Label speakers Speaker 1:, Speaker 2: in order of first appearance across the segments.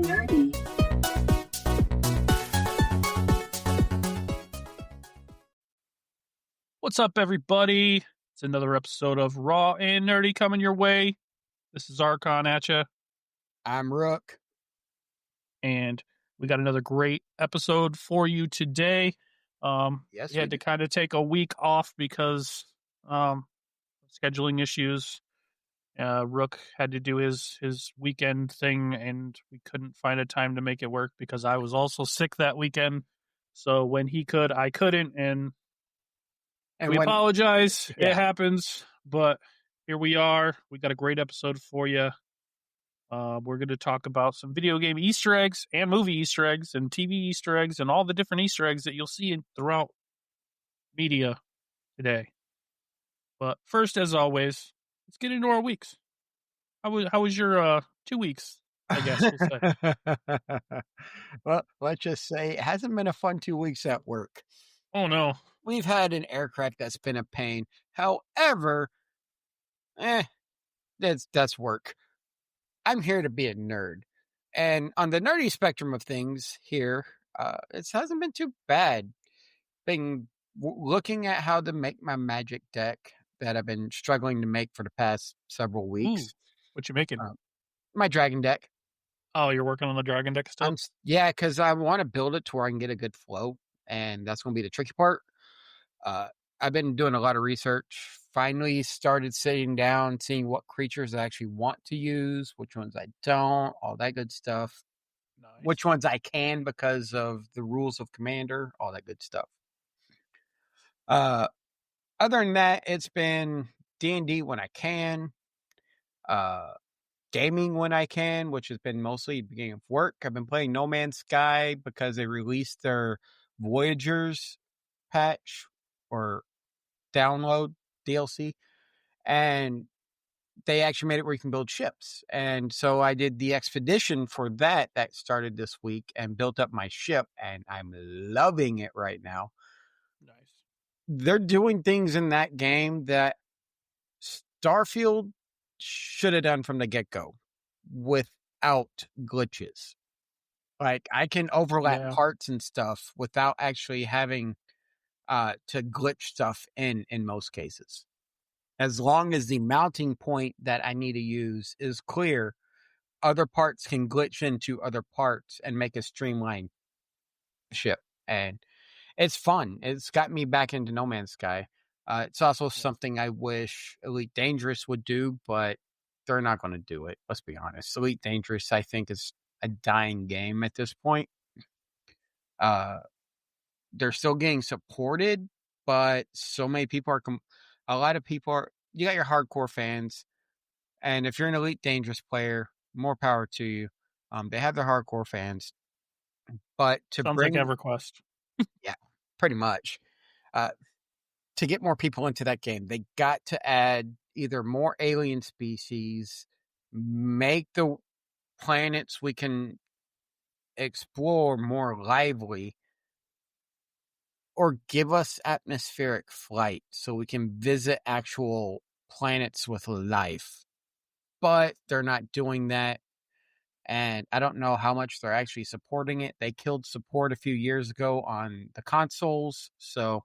Speaker 1: nerdy.
Speaker 2: What's up, everybody? It's another episode of Raw and Nerdy coming your way. This is Archon at you,
Speaker 3: I'm Rook.
Speaker 2: and we got another great episode for you today.
Speaker 3: Yes,
Speaker 2: we had to kind of take a week off because scheduling issues. Rook had to do his weekend thing, and we couldn't find a time to make it work because I was also sick that weekend. So when he could, I couldn't, and we apologize.
Speaker 3: Yeah.
Speaker 2: It happens, but here we are. We got a great episode for you. We're going to talk about some video game Easter eggs and movie Easter eggs and TV Easter eggs and all the different Easter eggs that you'll see throughout media today. But first, as always, let's get into our weeks. How was your 2 weeks, I guess we'll say.
Speaker 3: Well, let's just say it hasn't been a fun 2 weeks at work.
Speaker 2: Oh, no.
Speaker 3: We've had an aircraft that's been a pain. However, that's work. I'm here to be a nerd. And on the nerdy spectrum of things here, it hasn't been too bad. Been looking at how to make my Magic deck that I've been struggling to make for the past several weeks.
Speaker 2: Ooh, what you making?
Speaker 3: My Dragon deck.
Speaker 2: Oh, you're working on the Dragon deck still?
Speaker 3: Yeah, because I want to build it to where I can get a good flow, and that's going to be the tricky part. I've been doing a lot of research. Finally started sitting down, seeing what creatures I actually want to use, which ones I don't, all that good stuff.
Speaker 2: Nice.
Speaker 3: Which ones I can because of the rules of Commander, all that good stuff. Other than that, it's been D&D when I can. Gaming when I can, which has been mostly the beginning of work. I've been playing No Man's Sky because they released their Voyagers patch or download DLC, and they actually made it where you can build ships. And so I did the expedition for that started this week and built up my ship, and I'm loving it right now.
Speaker 2: Nice.
Speaker 3: They're doing things in that game that Starfield should have done from the get-go without glitches. Like, I can overlap parts and stuff without actually having to glitch stuff in most cases. As long as the mounting point that I need to use is clear, other parts can glitch into other parts and make a streamlined ship. And it's fun. It's got me back into No Man's Sky. It's also something I wish Elite Dangerous would do, but they're not going to do it. Let's be honest. Elite Dangerous, I think, is a dying game at this point. They're still getting supported, but so many people are... a lot of people are... You got your hardcore fans, and if you're an Elite Dangerous player, more power to you. They have their hardcore fans, but
Speaker 2: Sounds like EverQuest.
Speaker 3: Yeah, pretty much. To get more people into that game, they got to add either more alien species, make the planets we can explore more lively, or give us atmospheric flight so we can visit actual planets with life. But they're not doing that, and I don't know how much they're actually supporting it. They killed support a few years ago on the consoles, so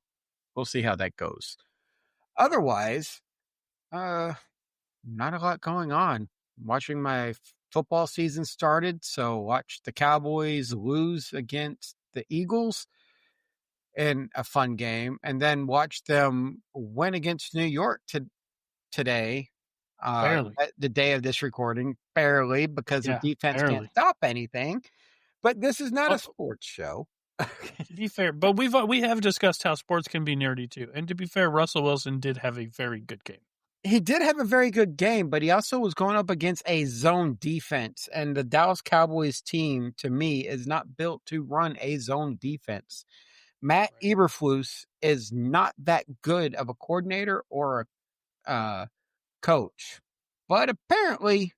Speaker 3: we'll see how that goes. Otherwise, not a lot going on. Watching my football season started, so watched the Cowboys lose against the Eagles in a fun game, and then watched them win against New York today.
Speaker 2: Barely.
Speaker 3: The day of this recording, barely, because the defense can't stop anything. But this is not a sports show.
Speaker 2: To be fair, but we have discussed how sports can be nerdy too. And to be fair, Russell Wilson did have a very good game.
Speaker 3: He did have a very good game, but he also was going up against a zone defense. And the Dallas Cowboys team, to me, is not built to run a zone defense. Matt Eberflus is not that good of a coordinator or a coach. But apparently,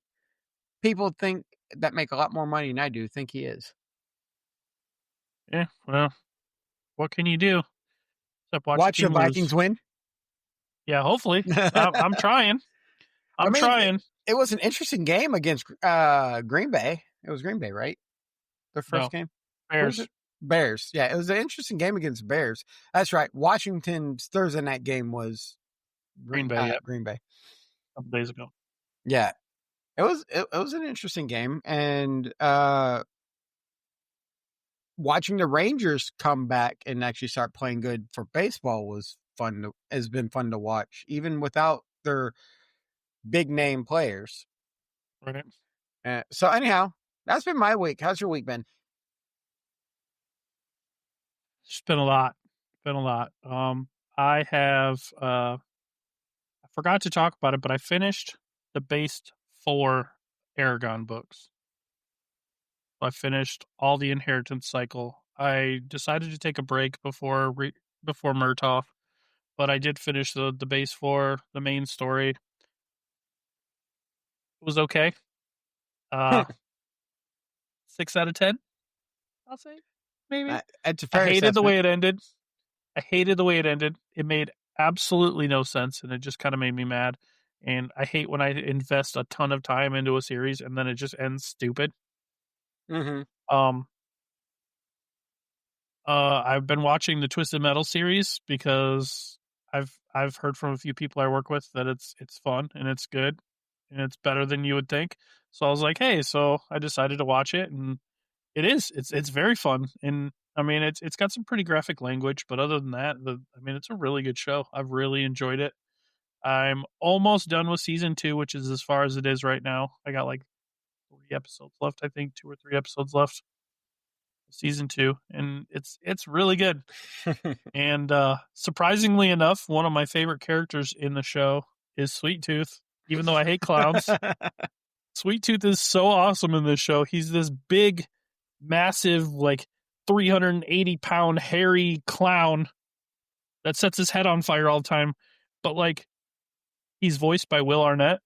Speaker 3: people think that make a lot more money than I do think he is.
Speaker 2: Yeah, well, what can you do? Except
Speaker 3: watch the Vikings win?
Speaker 2: Yeah, hopefully. I'm trying. I'm trying.
Speaker 3: It was an interesting game against Green Bay. It was Green Bay, right? Their
Speaker 2: No,
Speaker 3: first game? Who was
Speaker 2: Bears.
Speaker 3: it? Bears. Yeah, it was an interesting game against Bears. That's right. Washington's Thursday night game was
Speaker 2: Green Bay, yeah,
Speaker 3: Green Bay.
Speaker 2: a couple days ago.
Speaker 3: Yeah. It was an interesting game, and watching the Rangers come back and actually start playing good for baseball has been fun to watch, even without their big name players.
Speaker 2: Right.
Speaker 3: So anyhow, that's been my week. How's your week been?
Speaker 2: It's been a lot. Been a lot. I have I forgot to talk about it, but I finished the Based 4 Aragon books. I finished all the Inheritance cycle. I decided to take a break before Murtaugh, but I did finish the Base 4, the main story. It was okay. 6 out of 10, I'll say. Maybe.
Speaker 3: It's a fair
Speaker 2: I hated
Speaker 3: assessment.
Speaker 2: the way it ended. It made absolutely no sense, and it just kind of made me mad. And I hate when I invest a ton of time into a series and then it just ends stupid.
Speaker 3: Mm-hmm.
Speaker 2: I've been watching the Twisted Metal series because I've heard from a few people I work with that it's fun and it's good and it's better than you would think. So I was like, hey, so I decided to watch it, and it's very fun. And I mean, it's got some pretty graphic language, but other than that, it's a really good show. I've really enjoyed it. I'm almost done with season 2, which is as far as it is right now. I got like 3 episodes left, I think, 2 or 3 episodes left. Season 2, and it's really good. And surprisingly enough, one of my favorite characters in the show is Sweet Tooth. Even though I hate clowns, Sweet Tooth is so awesome in this show. He's this big, massive, like 380-pound hairy clown that sets his head on fire all the time. But like, he's voiced by Will Arnett.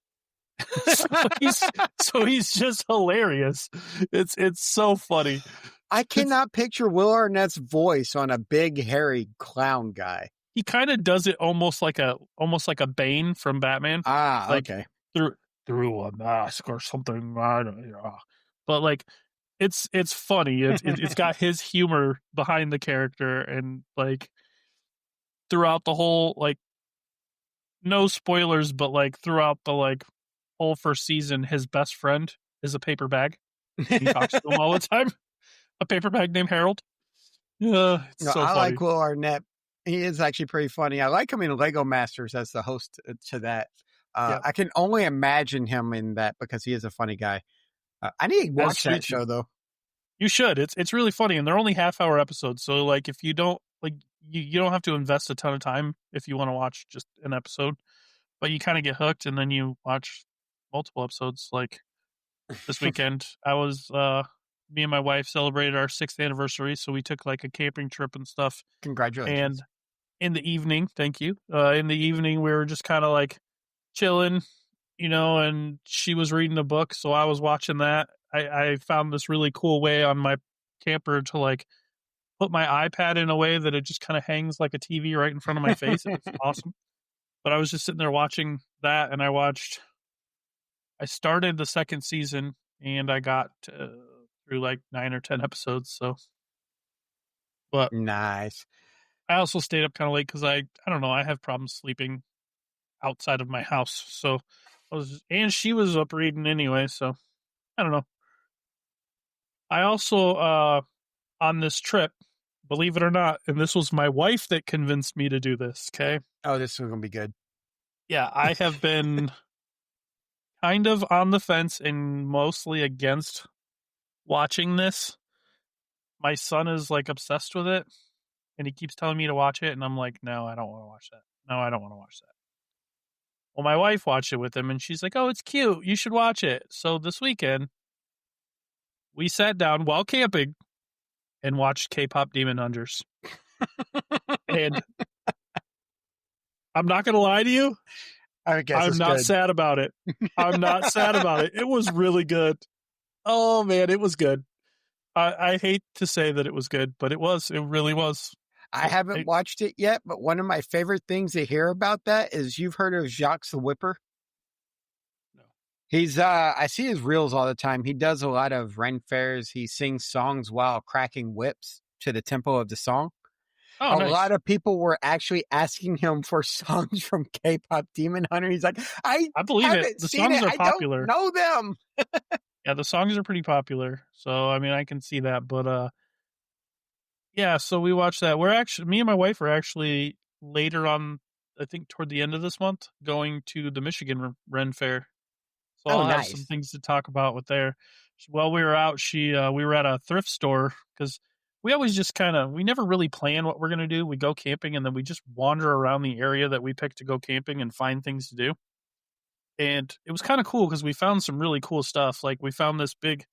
Speaker 2: so he's just hilarious. It's so funny.
Speaker 3: I cannot picture Will Arnett's voice on a big hairy clown guy.
Speaker 2: He kind of does it almost like a Bane from Batman.
Speaker 3: Like, okay.
Speaker 2: Through a mask or something. I don't know. But like, it's funny. It's got his humor behind the character, and like throughout the whole, like, no spoilers, but like throughout the like whole first season, his best friend is a paper bag. He talks to him all the time. A paper bag named Harold. It's so funny.
Speaker 3: I like Will Arnett. He is actually pretty funny. I like him in Lego Masters as the host to that.
Speaker 2: Yep.
Speaker 3: I can only imagine him in that because he is a funny guy. I need to watch that show though.
Speaker 2: You should. It's really funny, and they're only half-hour episodes. So like, if you don't like, you don't have to invest a ton of time if you want to watch just an episode, but you kind of get hooked, and then you watch multiple episodes. Like this weekend, me and my wife celebrated our 6th anniversary, so we took like a camping trip and stuff.
Speaker 3: Congratulations.
Speaker 2: And in the evening, thank you. In the evening, we were just kind of like chilling, and she was reading a book, so I was watching that. I found this really cool way on my camper to like put my iPad in a way that it just kind of hangs like a TV right in front of my face. It's awesome. But I was just sitting there watching that, and I started the 2nd season, and I got through like 9 or 10 episodes. So, but
Speaker 3: nice.
Speaker 2: I also stayed up kind of late because I don't know, I have problems sleeping outside of my house. So and she was up reading anyway. So I don't know. I also, on this trip, believe it or not, and this was my wife that convinced me to do this. Okay.
Speaker 3: Oh, this is going to be good.
Speaker 2: Yeah. I have been kind of on the fence and mostly against watching this. My son is like obsessed with it, and he keeps telling me to watch it, and I'm like, no, I don't want to watch that. No, I don't want to watch that. Well, my wife watched it with him, and she's like, oh, it's cute. You should watch it. So this weekend, we sat down while camping and watched K-pop Demon Hunters. And I'm not going to lie to you. I'm not sad about it. I'm not sad about it. It was really good. Oh, man, it was good. I hate to say that it was good, but it was. It really was.
Speaker 3: I haven't watched it yet, but one of my favorite things to hear about that is, you've heard of Jacques the Whipper?
Speaker 2: No.
Speaker 3: He's I see his reels all the time. He does a lot of Ren fairs. He sings songs while cracking whips to the tempo of the song.
Speaker 2: Oh,
Speaker 3: A
Speaker 2: nice.
Speaker 3: lot of people were actually asking him for songs from K-pop Demon Hunter. He's like, I
Speaker 2: I believe it.
Speaker 3: haven't
Speaker 2: The
Speaker 3: seen
Speaker 2: songs
Speaker 3: it.
Speaker 2: are
Speaker 3: I don't
Speaker 2: popular.
Speaker 3: know them.
Speaker 2: Yeah, the songs are pretty popular. So I mean, I can see that. But yeah. So we watched that. Me and my wife are actually later on. I think toward the end of this month, going to the Michigan Ren Fair. So
Speaker 3: Oh,
Speaker 2: I'll have some
Speaker 3: nice.
Speaker 2: things to talk about with there. While we were out, we were at a thrift store because we always just we never really plan what we're gonna do. We go camping and then we just wander around the area that we picked to go camping and find things to do. And it was kind of cool because we found some really cool stuff. Like we found this big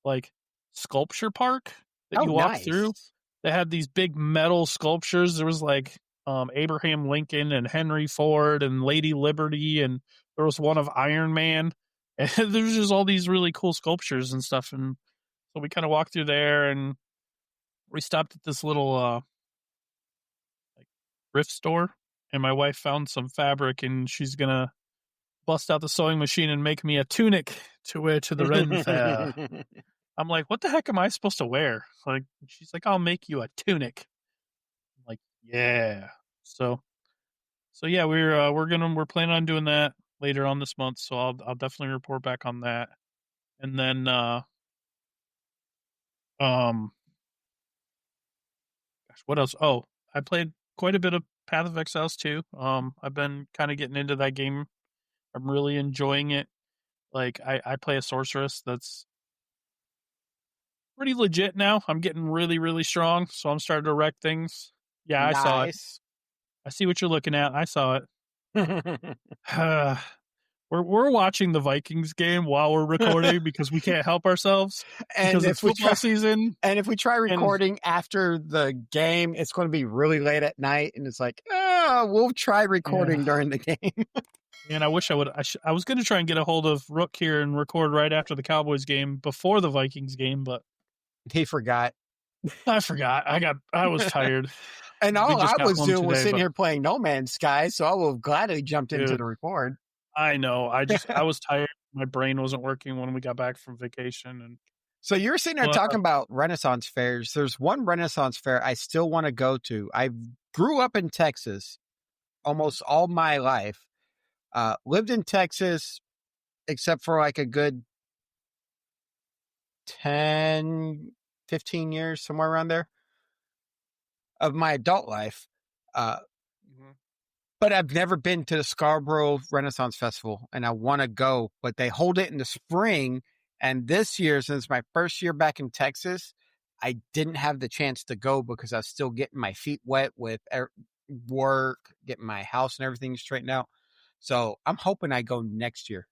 Speaker 2: like sculpture park that
Speaker 3: Oh,
Speaker 2: you walk through.
Speaker 3: nice.
Speaker 2: They had these big metal sculptures. There was like Abraham Lincoln and Henry Ford and Lady Liberty, and there was one of Iron Man. And there's just all these really cool sculptures and stuff. And so we kind of walked through there, and we stopped at this little like thrift store. And my wife found some fabric, and she's gonna bust out the sewing machine and make me a tunic to wear to the Ren Fair. I'm like, what the heck am I supposed to wear? Like, she's like, I'll make you a tunic. I'm like, yeah. So yeah, we're planning on doing that later on this month. So I'll definitely report back on that. And then um gosh, what else? Oh, I played quite a bit of Path of Exiles too. I've been kind of getting into that game. I'm really enjoying it. Like I play a sorceress that's pretty legit now. I'm getting really, really strong, so I'm starting to wreck things. Yeah, I saw it.
Speaker 3: Nice.
Speaker 2: I see what you're looking at. I saw it. we're watching the Vikings game while we're recording because we can't help ourselves
Speaker 3: and
Speaker 2: because it's
Speaker 3: if we
Speaker 2: football
Speaker 3: try,
Speaker 2: season.
Speaker 3: and if we try
Speaker 2: And
Speaker 3: recording after the game, it's going to be really late at night, and it's like, oh, we'll try recording
Speaker 2: yeah,
Speaker 3: during the game.
Speaker 2: and I wish I would. I was going to try and get a hold of Rook here and record right after the Cowboys game before the Vikings game, but
Speaker 3: He forgot.
Speaker 2: I forgot. I was tired.
Speaker 3: And
Speaker 2: We
Speaker 3: all
Speaker 2: just
Speaker 3: I
Speaker 2: got
Speaker 3: was
Speaker 2: home
Speaker 3: doing was
Speaker 2: today,
Speaker 3: sitting
Speaker 2: but
Speaker 3: here playing No Man's Sky, so I would have gladly jumped into
Speaker 2: dude,
Speaker 3: the record.
Speaker 2: I know. I was tired. My brain wasn't working when we got back from vacation, and
Speaker 3: So you're sitting there
Speaker 2: but
Speaker 3: talking about Renaissance fairs. There's one Renaissance fair I still want to go to. I grew up in Texas almost all my life. Lived in Texas except for like a good 10, 15 years, somewhere around there of my adult life.
Speaker 2: Mhm.
Speaker 3: But I've never been to the Scarborough Renaissance Festival, and I want to go. But they hold it in the spring, and this year, since my first year back in Texas, I didn't have the chance to go because I was still getting my feet wet with work, getting my house and everything straightened out. So I'm hoping I go next year.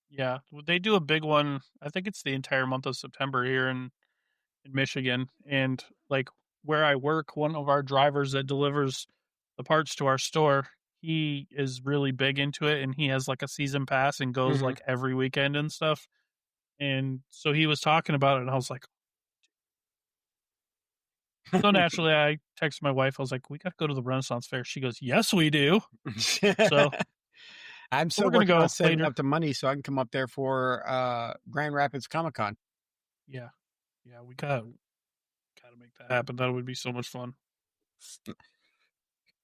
Speaker 2: Yeah, they do a big one. I think it's the entire month of September here in Michigan, and like where I work, one of our drivers that delivers the parts to our store, he is really big into it, and he has like a season pass and goes
Speaker 3: Mm-hmm.
Speaker 2: like every weekend and stuff. And so he was talking about it, and I was like, so naturally, I texted my wife. I was like, we got to go to the Renaissance Fair. She goes, yes, we do. So
Speaker 3: I'm
Speaker 2: we're
Speaker 3: still
Speaker 2: gonna
Speaker 3: working on
Speaker 2: go
Speaker 3: setting
Speaker 2: later.
Speaker 3: up the money so I can come up there for Grand Rapids Comic Con.
Speaker 2: Yeah, yeah, we gotta make that happen. That would be so much fun.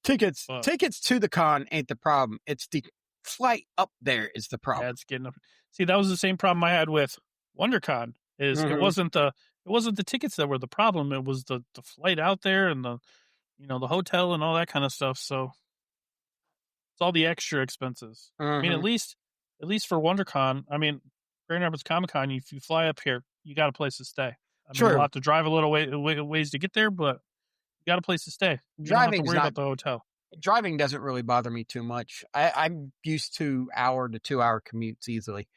Speaker 3: Tickets
Speaker 2: But
Speaker 3: tickets to the con ain't the problem. It's the flight up there is the
Speaker 2: yeah,
Speaker 3: problem.
Speaker 2: it's getting up. See, that was the same problem I had with WonderCon. Is
Speaker 3: Mhm.
Speaker 2: it wasn't the tickets that were the problem. It was the flight out there and the hotel and all that kind of stuff. So it's all the extra expenses. I mean,
Speaker 3: Mhm.
Speaker 2: at least for WonderCon, I mean, Grand Rapids Comic Con, if you fly up here, you got a place to stay. I mean, you'll
Speaker 3: True.
Speaker 2: have to drive a little ways to get there, but you got a place to stay. You don't have to
Speaker 3: Driving's
Speaker 2: worry
Speaker 3: not
Speaker 2: about the hotel.
Speaker 3: driving doesn't really bother me too much. I'm used to hour to 2 hour commutes easily.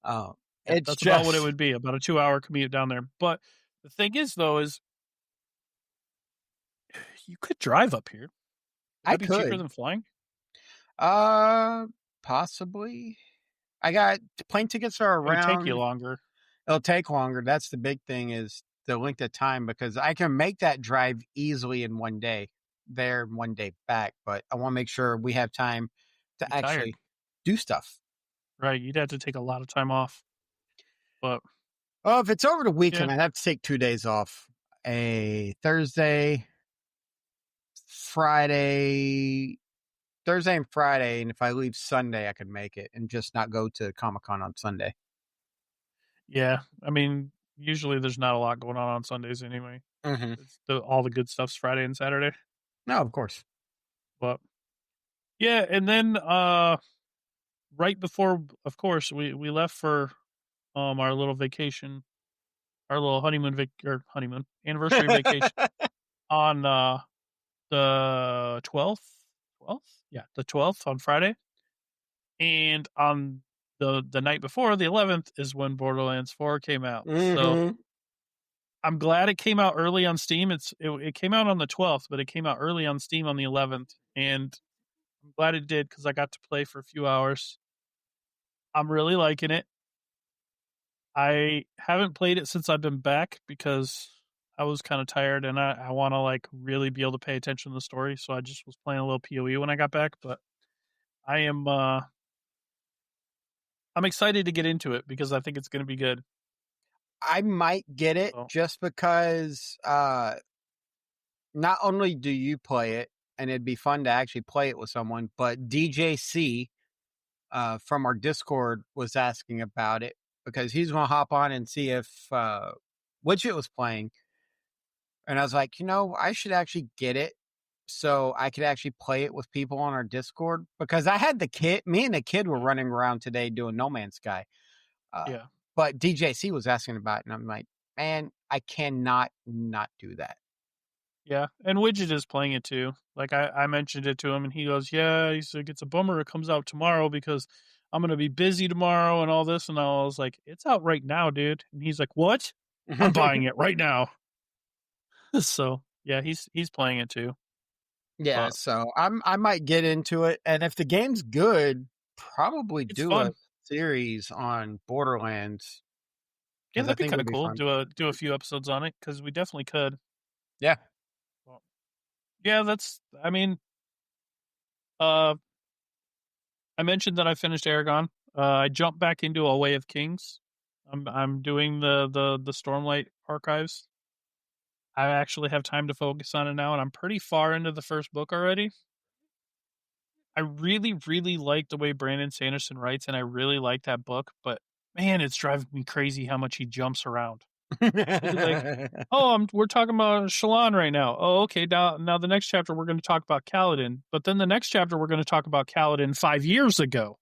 Speaker 3: Uh,
Speaker 2: Yeah,
Speaker 3: it's
Speaker 2: that's about what it
Speaker 3: just
Speaker 2: would be, about a 2-hour commute down there. But the thing is, though, is you could drive up here. Would
Speaker 3: I
Speaker 2: that be cheaper
Speaker 3: could.
Speaker 2: than flying?
Speaker 3: Possibly. I got plane tickets are
Speaker 2: It would take you
Speaker 3: around.
Speaker 2: longer.
Speaker 3: It'll take longer. That's the big thing is the length of time because I can make that drive easily in one day there, one day back. But I want to make sure we have time to
Speaker 2: Be tired.
Speaker 3: actually do stuff.
Speaker 2: Right. You'd have to take a lot of time off. But
Speaker 3: Oh, if it's over the
Speaker 2: yeah.
Speaker 3: weekend, I'd have to take 2 days off. A Thursday, Friday, Thursday and Friday, and if I leave Sunday, I could make it and just not go to Comic-Con on Sunday.
Speaker 2: Yeah. I mean, usually there's not a lot going on Sundays anyway.
Speaker 3: Mm-hmm.
Speaker 2: It's all the good stuff's Friday and Saturday.
Speaker 3: No, of course.
Speaker 2: But yeah, and then right before, of course, we left for our little vacation, our little honeymoon anniversary vacation on the 12th, yeah, the 12th on Friday, and on the night before, the 11th, is when Borderlands 4 came out. So
Speaker 3: Mm-hmm.
Speaker 2: I'm glad it came out early on Steam. It came out on the 12th, but it came out early on Steam on the 11th, and I'm glad it did because I got to play for a few hours. I'm really liking it. I haven't played it since I've been back because I was kind of tired and I want to like really be able to pay attention to the story. So I just was playing a little PoE when I got back, but I am I'm excited to get into it because I think it's going to be good.
Speaker 3: I might get it
Speaker 2: So,
Speaker 3: just because not only do you play it, and it'd be fun to actually play it with someone, but DJC from our Discord was asking about it because he's going to hop on and see if Widget was playing. And I was like, I should actually get it so I could actually play it with people on our Discord because I had me and the kid were running around today doing No Man's Sky.
Speaker 2: yeah.
Speaker 3: But DJC was asking about it, and I'm like, man, I cannot not do that.
Speaker 2: Yeah. And Widget is playing it too. Like I mentioned it to him and he goes, yeah, he's like, it's a bummer it comes out tomorrow because I'm going to be busy tomorrow and all this. And I was like, it's out right now, dude. And he's like, what? I'm buying it right now. So yeah, he's playing it too.
Speaker 3: Yeah,
Speaker 2: But
Speaker 3: so I might get into it, and if the game's good, probably
Speaker 2: it's
Speaker 3: do a
Speaker 2: fun.
Speaker 3: series on Borderlands
Speaker 2: Yeah,
Speaker 3: because I
Speaker 2: that'd be
Speaker 3: think
Speaker 2: kind
Speaker 3: it'll
Speaker 2: of
Speaker 3: be
Speaker 2: cool.
Speaker 3: fun.
Speaker 2: Do a few episodes on it because we definitely could.
Speaker 3: Yeah.
Speaker 2: Well, yeah, that's. I mean, uh, I mentioned that I finished Aragon. I jumped back into A Way of Kings. I'm doing the Stormlight archives. I actually have time to focus on it now, and I'm pretty far into the first book already. I really, really like the way Brandon Sanderson writes, and I really like that book. But man, it's driving me crazy how much he jumps around. He'll be like, "Oh, we're talking about Shallan right now. Oh, okay. Now the next chapter we're going to talk about Kaladin, but then the next chapter we're going to talk about Kaladin 5 years ago."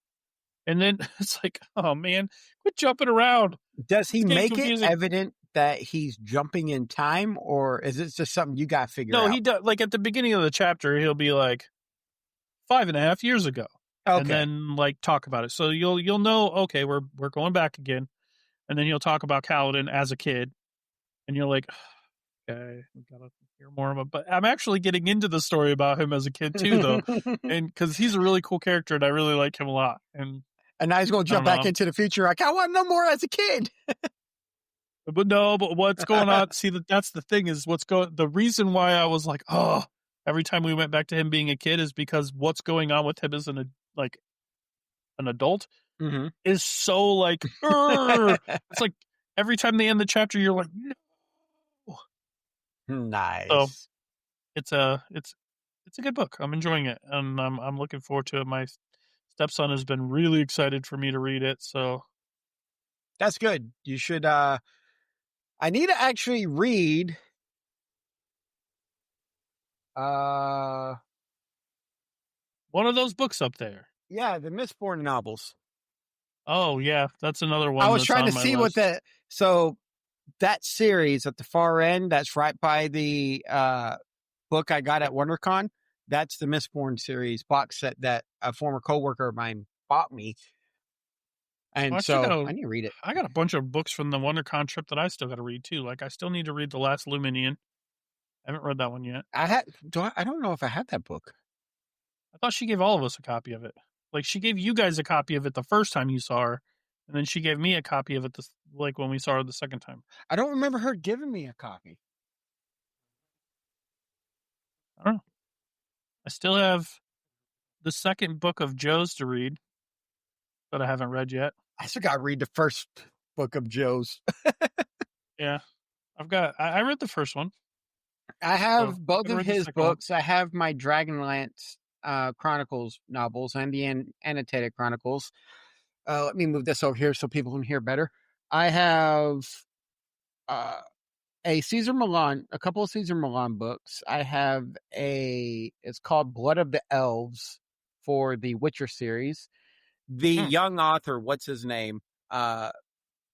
Speaker 2: And then it's like, "Oh man, quit jumping around.
Speaker 3: Does he
Speaker 2: It's getting
Speaker 3: make it
Speaker 2: confusing."
Speaker 3: evident that he's jumping in time, or is it just something you got to figure
Speaker 2: No,
Speaker 3: out?
Speaker 2: he does. Like at the beginning of the chapter, he'll be like 5.5 years ago, and
Speaker 3: Okay.
Speaker 2: then like talk about it. So you'll know. Okay, we're going back again, and then he'll talk about Kaladin as a kid, and you're like, okay, we gotta hear more about. But I'm actually getting into the story about him as a kid too, though, and because he's a really cool character, and I really like him a lot. And
Speaker 3: And now he's going to
Speaker 2: I don't
Speaker 3: jump back
Speaker 2: know,
Speaker 3: into the future. Like, I want to know more as a kid.
Speaker 2: but no, but what's going on? See, that's the thing is what's going. The reason why I was like, oh, every time we went back to him being a kid is because what's going on with him as like an adult
Speaker 3: Mm-hmm.
Speaker 2: is so like, it's like every time they end the chapter, you're like, no. So
Speaker 3: Nice.
Speaker 2: it's a good book. I'm enjoying it, and I'm looking forward to it. My stepson has been really excited for me to read it. So
Speaker 3: That's good. You should. I need to actually read. Uh,
Speaker 2: one of those books up there.
Speaker 3: yeah, the Mistborn novels.
Speaker 2: Oh yeah, that's another
Speaker 3: I
Speaker 2: one
Speaker 3: was
Speaker 2: that's
Speaker 3: trying
Speaker 2: on
Speaker 3: to
Speaker 2: my
Speaker 3: see what
Speaker 2: list.
Speaker 3: so that series at the far end, that's right by the book I got at WonderCon. That's the Mistborn series box set that a former coworker of mine bought me,
Speaker 2: Well,
Speaker 3: and so I need to read it.
Speaker 2: I got a bunch of books from the WonderCon trip that I still got to read too. Like I still need to read The Last Luminian. I haven't read that one yet.
Speaker 3: I don't know if I had that book.
Speaker 2: I thought she gave all of us a copy of it. Like she gave you guys a copy of it the first time you saw her, and then she gave me a copy of it like when we saw her the second time.
Speaker 3: I don't remember her giving me a copy.
Speaker 2: I don't know. I still have the second book of Joe's to read. that I haven't read yet.
Speaker 3: I still got to read the first book of Joe's.
Speaker 2: Yeah, I read the first one.
Speaker 3: I
Speaker 2: So
Speaker 3: have
Speaker 2: I'm
Speaker 3: both
Speaker 2: gonna
Speaker 3: of
Speaker 2: read the
Speaker 3: his
Speaker 2: second one.
Speaker 3: books. I have my Dragonlance Chronicles novels and the annotated chronicles. Let me move this over here so people can hear better. I have uh, a couple of Caesar Milan books. I have it's called Blood of the Elves for the Witcher series. The young author, what's his name,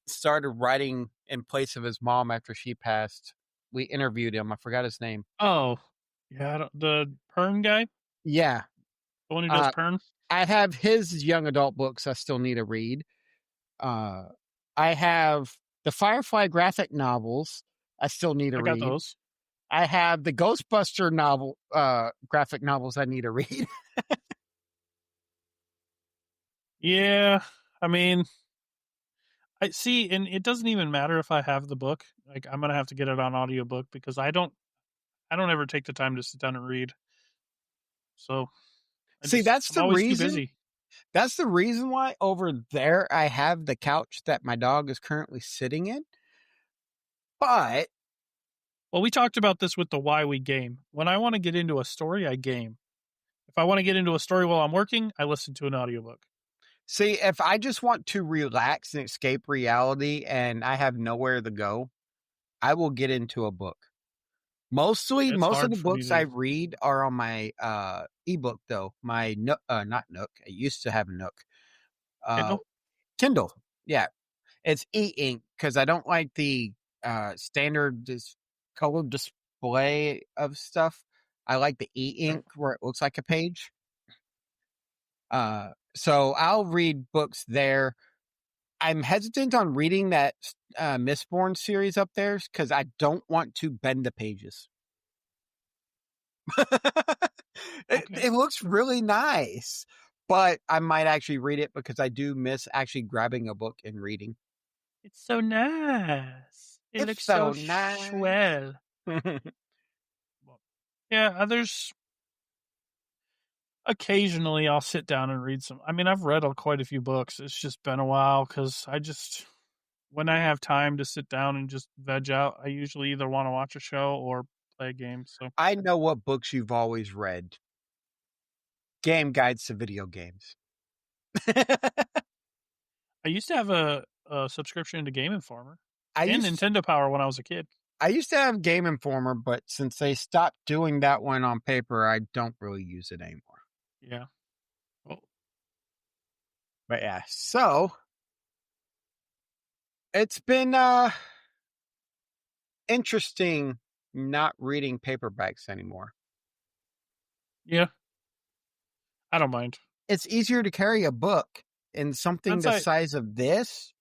Speaker 3: started writing in place of his mom after she passed. We interviewed him. I forgot his name.
Speaker 2: Oh, yeah, the Pern guy,
Speaker 3: Yeah.
Speaker 2: the one who does Pern.
Speaker 3: I have his young adult books I still need to read. I have the Firefly graphic novels I still need to
Speaker 2: I got
Speaker 3: read.
Speaker 2: those.
Speaker 3: I have the Ghostbuster novel graphic novels I need to read.
Speaker 2: Yeah, I mean, I see, and it doesn't even matter if I have the book. Like, I'm gonna have to get it on audiobook because I don't ever take the time to sit down and read. So
Speaker 3: See,
Speaker 2: I'm always too busy.
Speaker 3: that's the reason why over there I have the couch that my dog is currently sitting in. But
Speaker 2: Well, we talked about this with the why we game. When I want to get into a story, I game. If I want to get into a story while I'm working, I listen to an audiobook.
Speaker 3: see, if I just want to relax and escape reality and I have nowhere to go, I will get into a book. Most of the books I read are on my ebook though. My not Nook. I used to have a Nook. Kindle. Yeah. It's e-ink because I don't like the standard color display of stuff. I like the e-ink where it looks like a page. So I'll read books there. I'm hesitant on reading that Mistborn series up there because I don't want to bend the pages. It looks really nice, but I might actually read it because I do miss actually grabbing a book and reading.
Speaker 2: It's so nice. It looks so
Speaker 3: nice.
Speaker 2: swell. Yeah, there's occasionally I'll sit down and read some. I mean, I've read quite a few books. It's just been a while because when I have time to sit down and just veg out, I usually either want to watch a show or play a game. So
Speaker 3: I know what books you've always read. Game guides to video games.
Speaker 2: I used to have a subscription to Game Informer and
Speaker 3: used
Speaker 2: Nintendo Power when I was a kid.
Speaker 3: I used to have Game Informer, but since they stopped doing that one on paper, I don't really use it anymore.
Speaker 2: Yeah. Oh.
Speaker 3: But yeah, so it's been interesting not reading paperbacks anymore.
Speaker 2: Yeah. I don't mind.
Speaker 3: It's easier to carry a book in something the size of this.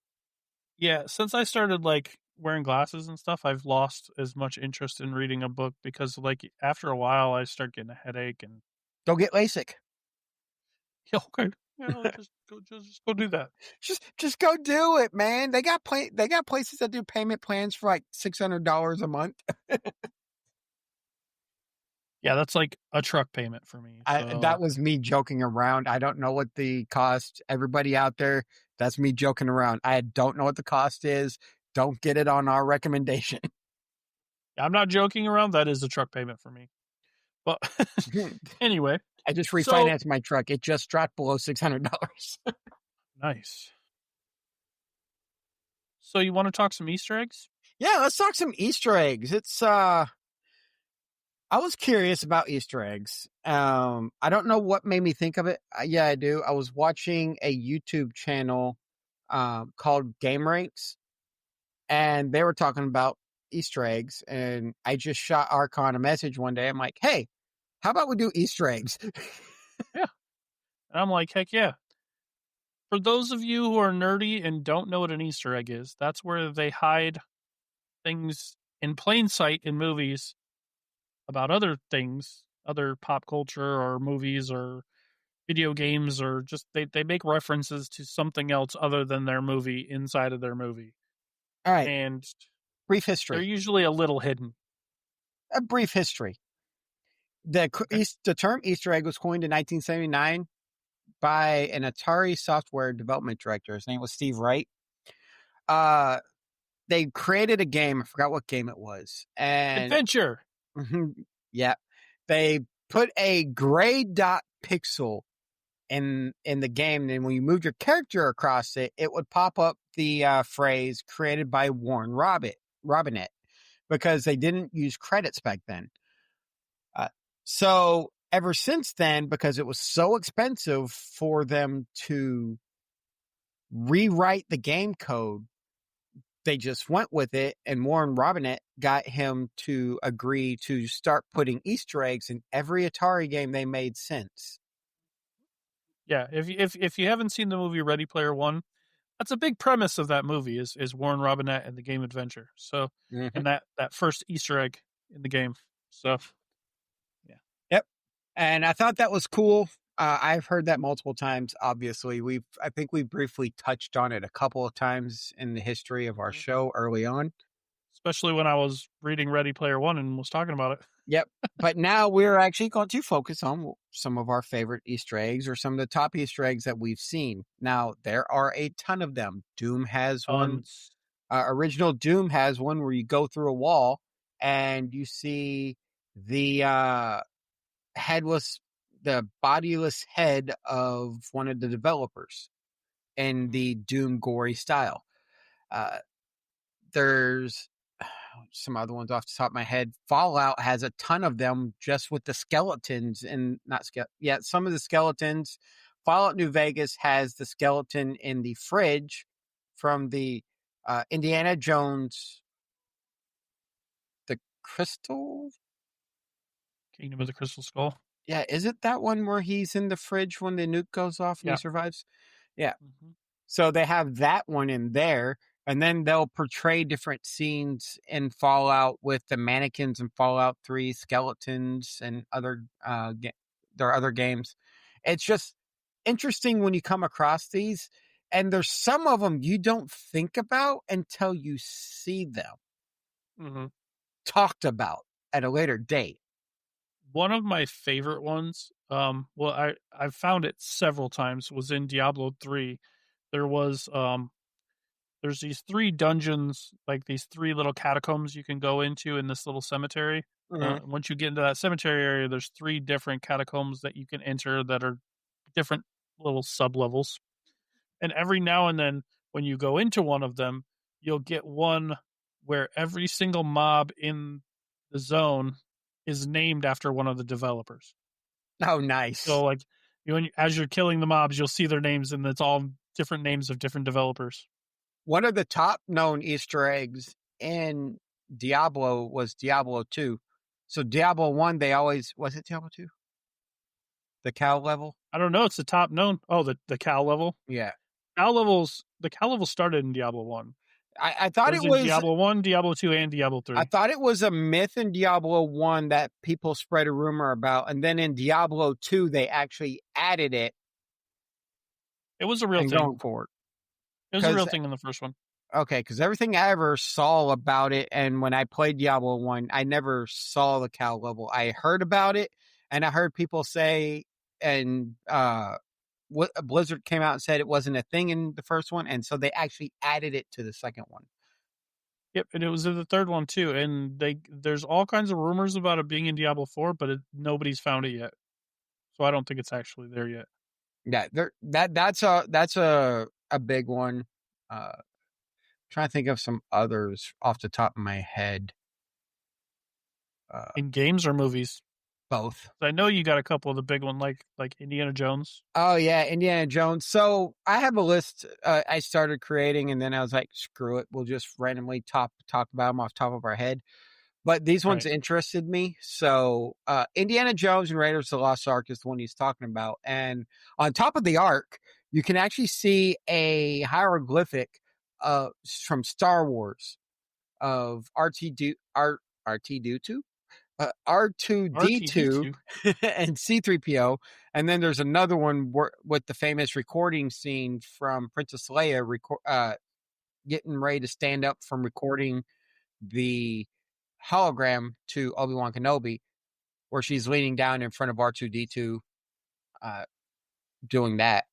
Speaker 2: Yeah, since I started like wearing glasses and stuff, I've lost as much interest in reading a book because like after a while I start getting a headache and
Speaker 3: go get LASIK.
Speaker 2: Yeah, okay. Yeah, just go do that.
Speaker 3: Just go do it, man. They got places that do payment plans for like $600 a month.
Speaker 2: Yeah, that's like a truck payment for me. So.
Speaker 3: That was me joking around. I don't know what the cost. Everybody out there, that's me joking around. I don't know what the cost is. Don't get it on our recommendation.
Speaker 2: I'm not joking around. That is a truck payment for me. But anyway,
Speaker 3: I just refinanced my truck. It just dropped below $600.
Speaker 2: Nice. So you want to talk some Easter eggs?
Speaker 3: Yeah, let's talk some Easter eggs. It's I was curious about Easter eggs. I don't know what made me think of it. Yeah, I do. I was watching a YouTube channel called Game Ranks, and they were talking about Easter eggs. And I just shot Archon a message one day. I'm like, hey, how about we do Easter eggs?
Speaker 2: Yeah. And I'm like, heck yeah. For those of you who are nerdy and don't know what an Easter egg is, that's where they hide things in plain sight in movies about other things, other pop culture or movies or video games, or just they make references to something else other than their movie inside of their movie.
Speaker 3: All right.
Speaker 2: And
Speaker 3: brief history.
Speaker 2: They're usually a little hidden.
Speaker 3: A brief history. The term Easter egg was coined in 1979 by an Atari software development director. His name was Steve Wright. They created a game. I forgot what game it was. And
Speaker 2: Adventure.
Speaker 3: yeah, they put a gray dot pixel in the game. And when you moved your character across it, it would pop up the phrase created by Warren Robinett, because they didn't use credits back then. So ever since then, because it was so expensive for them to rewrite the game code, they just went with it, and Warren Robinett got him to agree to start putting Easter eggs in every Atari game they made since.
Speaker 2: Yeah, if you haven't seen the movie Ready Player One, that's a big premise of that movie is Warren Robinett and the game Adventure. So, and that first Easter egg in the game. So, yeah.
Speaker 3: Yep. And I thought that was cool. I've heard that multiple times. Obviously, I think we briefly touched on it a couple of times in the history of our show early on.
Speaker 2: Especially when I was reading Ready Player One and was talking about it.
Speaker 3: Yep. But now we're actually going to focus on some of our favorite Easter eggs, or some of the top Easter eggs that we've seen. Now, there are a ton of them. Doom has one. Original Doom has one where you go through a wall and you see the bodiless head of one of the developers in the Doom gory style. There's some other ones off the top of my head. Fallout has a ton of them just with the skeletons, and some of the skeletons. Fallout New Vegas has the skeleton in the fridge from the Indiana Jones, the Crystal
Speaker 2: Kingdom of the Crystal Skull.
Speaker 3: Yeah, is it that one where he's in the fridge when the nuke goes off and he survives? Yeah. Mm-hmm. So they have that one in there, and then they'll portray different scenes in Fallout with the mannequins in Fallout 3, skeletons, and other there are other games. It's just interesting when you come across these, and there's some of them you don't think about until you see them talked about at a later date.
Speaker 2: One of my favorite ones, I've found it several times, was in Diablo 3. There was there's these 3 dungeons, like these 3 little catacombs you can go into in this little cemetery. Once you get into that cemetery area, there's 3 different catacombs that you can enter that are different little sub-levels. And every now and then, when you go into one of them, you'll get one where every single mob in the zone is named after one of the developers.
Speaker 3: Oh, nice.
Speaker 2: So, like, as you're killing the mobs, you'll see their names, and it's all different names of different developers.
Speaker 3: One of the top known Easter eggs in Diablo was Diablo 2. So Diablo 1, was it Diablo 2? The cow level?
Speaker 2: I don't know. It's the top known. Oh, the cow level?
Speaker 3: Yeah.
Speaker 2: The cow level started in Diablo 1.
Speaker 3: I thought it was
Speaker 2: Diablo 1, Diablo 2, and Diablo 3.
Speaker 3: I thought it was a myth in Diablo 1 that people spread a rumor about, and then in Diablo 2 they actually added it.
Speaker 2: It was a real thing.
Speaker 3: Going forward.
Speaker 2: It was a real thing in the first one.
Speaker 3: Okay, because everything I ever saw about it, and when I played Diablo 1, I never saw the cow level. I heard about it, and I heard people say, and Blizzard came out and said it wasn't a thing in the first one, and so they actually added it to the second one.
Speaker 2: Yep, and it was in the third one too. And there's all kinds of rumors about it being in Diablo 4, but nobody's found it yet. So I don't think it's actually there yet.
Speaker 3: Yeah, that's a big one. Trying to think of some others off the top of my head.
Speaker 2: In games or movies?
Speaker 3: Both.
Speaker 2: I know you got a couple of the big ones, like Indiana Jones.
Speaker 3: Oh yeah, Indiana Jones. So I have a list I started creating, and then I was like, screw it, we'll just randomly talk about them off the top of our head. But these ones interested me. So Indiana Jones and Raiders of the Lost Ark is the one he's talking about. And on top of the Ark, you can actually see a hieroglyphic from Star Wars of R2D2 and C-3PO. And then there's another one with the famous recording scene from Princess Leia getting ready to stand up from recording the hologram to Obi-Wan Kenobi, where she's leaning down in front of R2D2. doing that.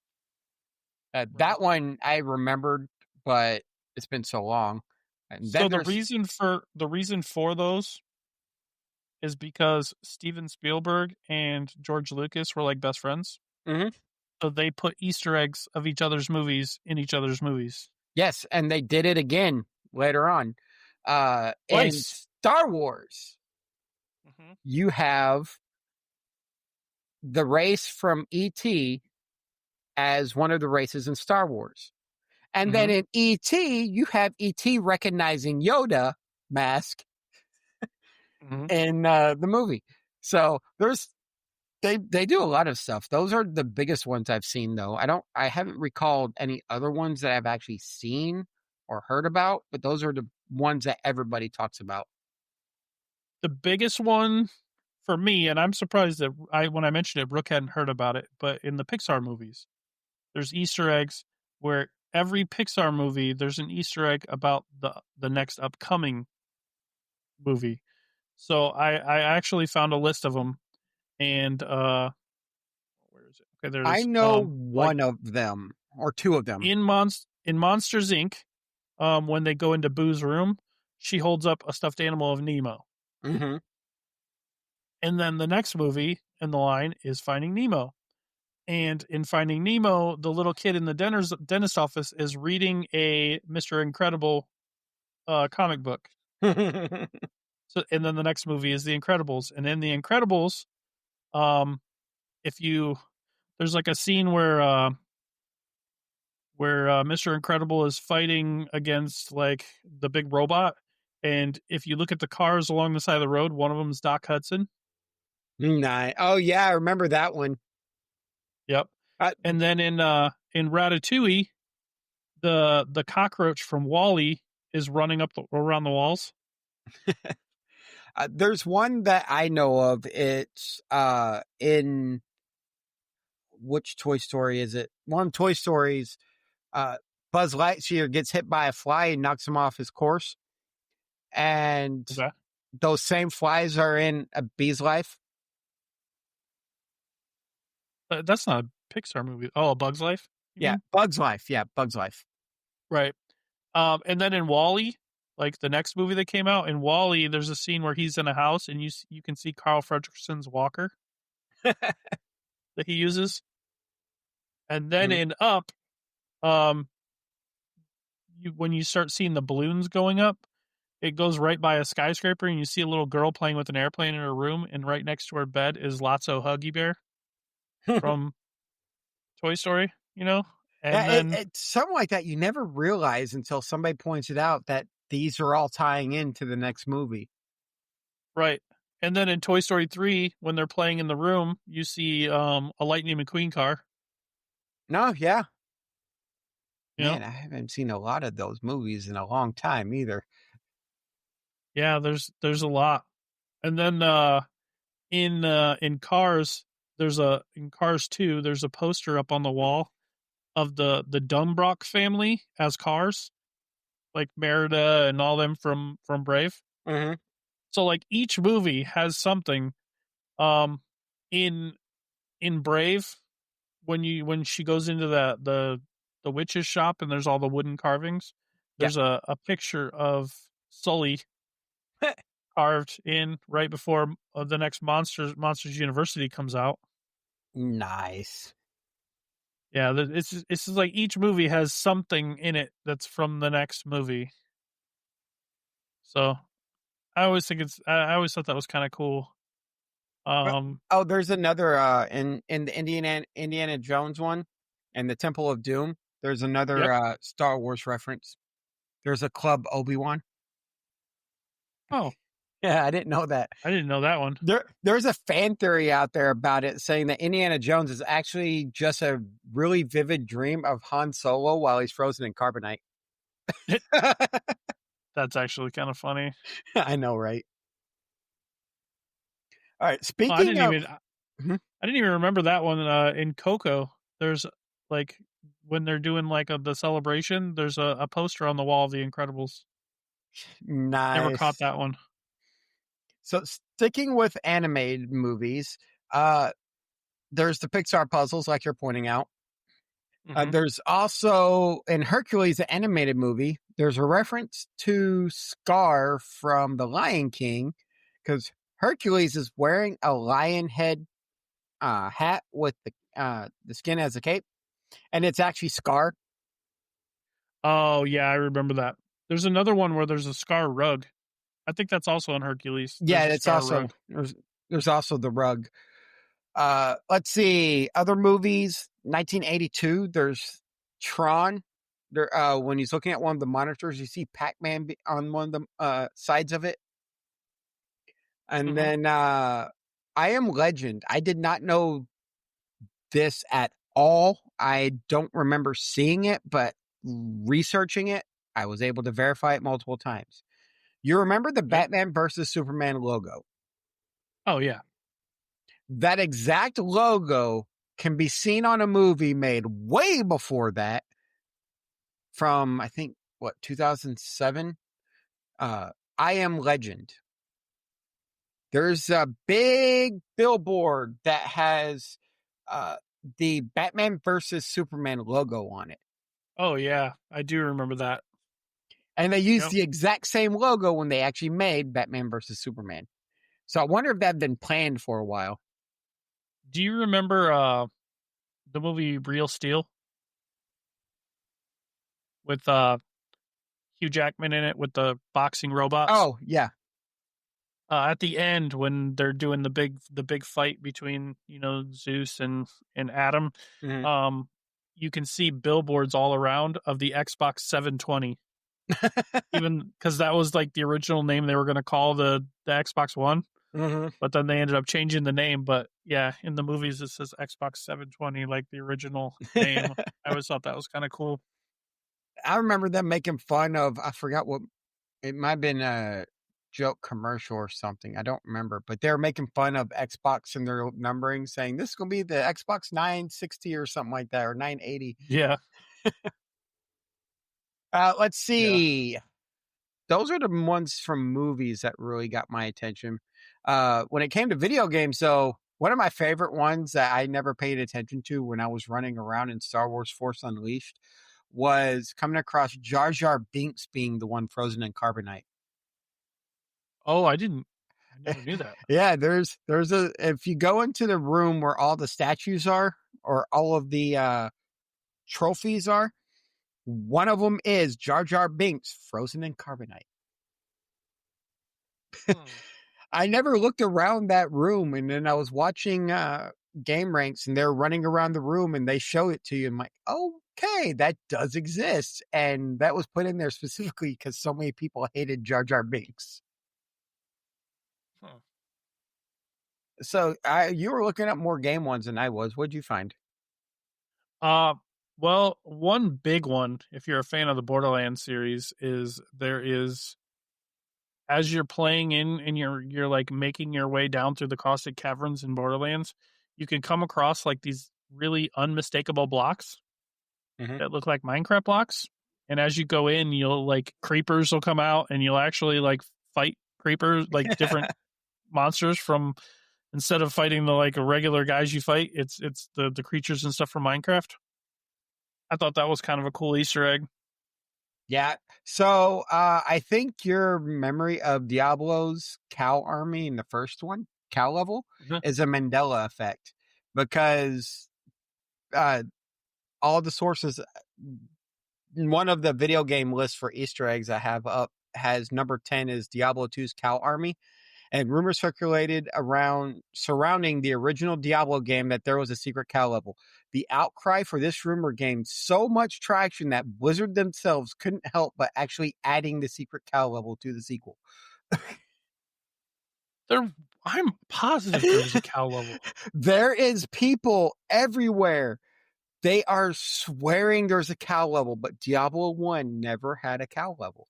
Speaker 3: That one I remembered, but it's been so long. And
Speaker 2: So
Speaker 3: then
Speaker 2: the
Speaker 3: there's
Speaker 2: reason for those is because Steven Spielberg and George Lucas were like best friends.
Speaker 3: Mhm.
Speaker 2: So they put Easter eggs of each other's movies in each other's movies.
Speaker 3: Yes, and they did it again later on. In
Speaker 2: Twice.
Speaker 3: Star Wars,
Speaker 2: Mhm.
Speaker 3: you have the race from ET as one of the races in Star Wars. And then
Speaker 2: Mhm.
Speaker 3: in ET, you have ET recognizing Yoda mask
Speaker 2: Mhm.
Speaker 3: in the movie. So they do a lot of stuff. Those are the biggest ones I've seen though. I haven't recalled any other ones that I've actually seen or heard about, but those are the ones that everybody talks about.
Speaker 2: The biggest one for me, and I'm surprised that when I mentioned it, Brooke hadn't heard about it, but in the Pixar movies, there's Easter eggs where every Pixar movie there's an Easter egg about the next upcoming movie. So I actually found a list of them, and where is it? Okay,
Speaker 3: I
Speaker 2: there's
Speaker 3: know
Speaker 2: like
Speaker 3: one of them or two of them.
Speaker 2: in Monsters Inc. When they go into Boo's room, she holds up a stuffed animal of Nemo,
Speaker 3: Mm-hmm.
Speaker 2: and then the next movie in the line is Finding Nemo. And in Finding Nemo, the little kid in the dentist office is reading a Mr. Incredible comic book. So, and then the next movie is The Incredibles, and in The Incredibles, um, if you there's like a scene where Mr. Incredible is fighting against like the big robot, and if you look at the cars along the side of the road, one of them is Doc Hudson.
Speaker 3: Nice. Oh yeah, I remember that one.
Speaker 2: Yep.
Speaker 3: Uh,
Speaker 2: And then in Ratatouille, the cockroach from Wall-E is running up around the walls.
Speaker 3: there's one that I know of. It's in which Toy Story is it? One of Toy Stories. Uh, Buzz Lightyear gets hit by a fly and knocks him off his course, and
Speaker 2: Okay.
Speaker 3: those same flies are in A Bee's Life.
Speaker 2: That's not a Pixar movie. Oh, A Bug's Life, you
Speaker 3: Yeah,
Speaker 2: mean?
Speaker 3: Bug's Life. Yeah, Bug's Life.
Speaker 2: Right. And then in Wall-E, like the next movie that came out, in Wall-E, there's a scene where he's in a house and you can see Carl Fredrickson's walker that he uses. And then
Speaker 3: Mhm.
Speaker 2: in Up, um, when you start seeing the balloons going up, it goes right by a skyscraper, and you see a little girl playing with an airplane in her room, and right next to her bed is Lotso Huggy Bear from Toy Story, you know? And
Speaker 3: Yeah,
Speaker 2: then,
Speaker 3: it's something like that. You never realize until somebody points it out that these are all tying into the next movie.
Speaker 2: right. And then in Toy Story 3, when they're playing in the room, you see a Lightning McQueen car.
Speaker 3: No, yeah,
Speaker 2: You know?
Speaker 3: man, I haven't seen a lot of those movies in a long time either.
Speaker 2: Yeah, there's a lot. And then in Cars, in Cars 2, there's a poster up on the wall of the Dumbrock family as cars, like Merida and all them from Brave.
Speaker 3: Mm-hmm.
Speaker 2: So like each movie has something. Um, in Brave, when she goes into the witch's shop and there's all the wooden carvings,
Speaker 3: Yeah,
Speaker 2: there's a picture of Sully carved in right before the next Monsters University comes out.
Speaker 3: nice.
Speaker 2: Yeah, it's just like each movie has something in it that's from the next movie. So I always thought that was kind of cool.
Speaker 3: But,
Speaker 2: Um,
Speaker 3: oh, there's another in the Indiana Jones one and the Temple of Doom. There's another
Speaker 2: yep.
Speaker 3: Star Wars reference. There's a Club Obi-Wan.
Speaker 2: Oh,
Speaker 3: Yeah, I didn't know that.
Speaker 2: I didn't know that one.
Speaker 3: There's a fan theory out there about it saying that Indiana Jones is actually just a really vivid dream of Han Solo while he's frozen in carbonite.
Speaker 2: That's actually kind of funny.
Speaker 3: I know, right? All right.
Speaker 2: Well,
Speaker 3: Speaking of, Mhm.
Speaker 2: I didn't even remember that one. In Coco, there's like when they're doing like the celebration, there's a poster on the wall of The Incredibles. Never caught
Speaker 3: Nice.
Speaker 2: that one.
Speaker 3: So sticking with animated movies, uh, there's the Pixar puzzles, like you're pointing out.
Speaker 2: Hmm.
Speaker 3: There's also in Hercules, the animated movie, there's a reference to Scar from The Lion King because Hercules is wearing a lion head hat with the skin as a cape, and it's actually Scar.
Speaker 2: Oh yeah, I remember that. There's another one where there's a Scar rug. I think that's also in Hercules.
Speaker 3: Yeah,
Speaker 2: There's a
Speaker 3: it's
Speaker 2: Scar
Speaker 3: also
Speaker 2: rug.
Speaker 3: there's also the rug. Let's see other movies. 1982. There's Tron. There, when he's looking at one of the monitors, you see Pac-Man on one of the sides of it, and
Speaker 2: Hmm.
Speaker 3: then I Am Legend. I did not know this at all. I don't remember seeing it, but researching it, I was able to verify it multiple times. You remember the
Speaker 2: Okay.
Speaker 3: Batman versus Superman logo?
Speaker 2: Oh yeah.
Speaker 3: That exact logo can be seen on a movie made way before that from, I think, what, 2007? I Am Legend. There's a big billboard that has uh, the Batman versus Superman logo on it.
Speaker 2: Oh yeah, I do remember that.
Speaker 3: And they used
Speaker 2: Yep.
Speaker 3: the exact same logo when they actually made Batman versus Superman. So I wonder if that had been planned for a while.
Speaker 2: Do you remember the movie Real Steel with Hugh Jackman in it with the boxing robots?
Speaker 3: Oh, yeah.
Speaker 2: At the end when they're doing the big fight between Zeus and Adam,
Speaker 3: Mhm.
Speaker 2: um, you can see billboards all around of the Xbox 720, even because that was like the original name they were going to call the Xbox One,
Speaker 3: Mhm.
Speaker 2: but then they ended up changing the name. But yeah, in the movies it says Xbox 720 like the original name. I always thought that was kind of cool.
Speaker 3: I remember them making fun of, I forgot what, it might have been a joke commercial or something. I don't remember, but they were making fun of Xbox and their numbering, saying this is going to be the Xbox 960 or something like that, or 980.
Speaker 2: Yeah,
Speaker 3: Let's
Speaker 2: yeah.
Speaker 3: see. Those are the ones from movies that really got my attention. When it came to video games, though, one of my favorite ones that I never paid attention to when I was running around in Star Wars Force Unleashed was coming across Jar Jar Binks being the one frozen in carbonite.
Speaker 2: Oh, I never knew that.
Speaker 3: Yeah, there's a if you go into the room where all the statues are or all of the trophies are, one of them is Jar Jar Binks frozen in carbonite.
Speaker 2: Hmm.
Speaker 3: I never looked around that room, and then I was watching game ranks, and they're running around the room, and they show it to you. I'm like, okay, that does exist, and that was put in there specifically because so many people hated Jar Jar Binks.
Speaker 2: Hmm.
Speaker 3: So you were looking up more game ones than I was. What'd you find?
Speaker 2: Uh, well, one big one, if you're a fan of the Borderlands series, is there is as you're playing in and you're like making your way down through the caustic caverns in Borderlands, you can come across like these really unmistakable blocks
Speaker 3: Mhm.
Speaker 2: that look like Minecraft blocks. And as you go in, you'll like creepers will come out and you'll actually like fight creepers, like different monsters from instead of fighting the like regular guys you fight, it's the creatures and stuff from Minecraft. I thought that was kind of a cool Easter egg.
Speaker 3: Yeah. So I think your memory of Diablo's cow army in the first one, cow level,
Speaker 2: Mhm.
Speaker 3: is a Mandela effect because uh, all the sources, one of the video game lists for Easter eggs I have up has number 10 is Diablo 2's cow army. And rumors circulated around surrounding the original Diablo game that there was a secret cow level. The outcry for this rumor gained so much traction that Blizzard themselves couldn't help but actually adding the secret cow level to the sequel.
Speaker 2: There, I'm positive there was a cow level.
Speaker 3: There is people everywhere. They are swearing there's a cow level, but Diablo 1 never had a cow level.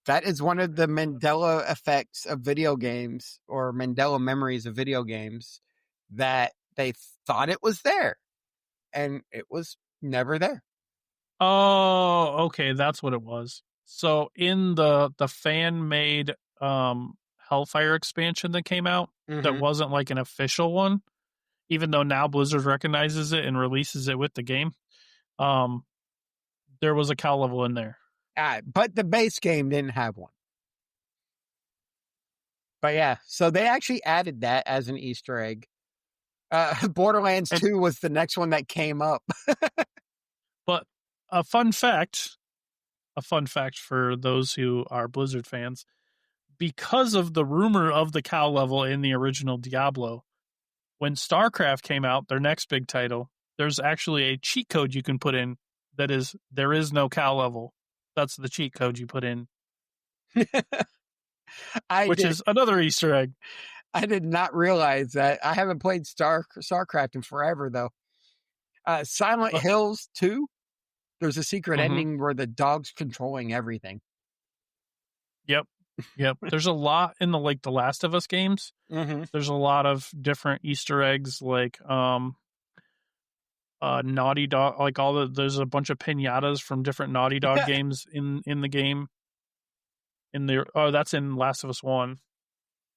Speaker 3: That is one of the Mandela effects of video games or Mandela memories of video games that they thought it was there and it was never there.
Speaker 2: Oh, okay, that's what it was. So in the fan made Hellfire expansion that came out that
Speaker 3: Mhm.
Speaker 2: wasn't like an official one, even though now Blizzard recognizes it and releases it with the game. There was a cow level in there.
Speaker 3: But the base game didn't have one. But yeah, so they actually added that as an Easter egg. Borderlands
Speaker 2: And
Speaker 3: 2 was the next one that came up.
Speaker 2: but a fun fact for those who are Blizzard fans, because of the rumor of the cow level in the original Diablo, when StarCraft came out, their next big title, there's actually a cheat code you can put in that is there is no cow level. That's the cheat code you put in, which is another Easter egg.
Speaker 3: I did not realize that. I haven't played StarCraft in forever though. Silent
Speaker 2: But,
Speaker 3: Hills 2, there's a secret
Speaker 2: Mhm.
Speaker 3: ending where the dog's controlling everything.
Speaker 2: Yep. There's a lot in the Last of Us games.
Speaker 3: Mm-hmm.
Speaker 2: There's a lot of different Easter eggs, like Naughty Dog, like there's a bunch of pinatas from different Naughty Dog games in the game. That's in Last of Us 1.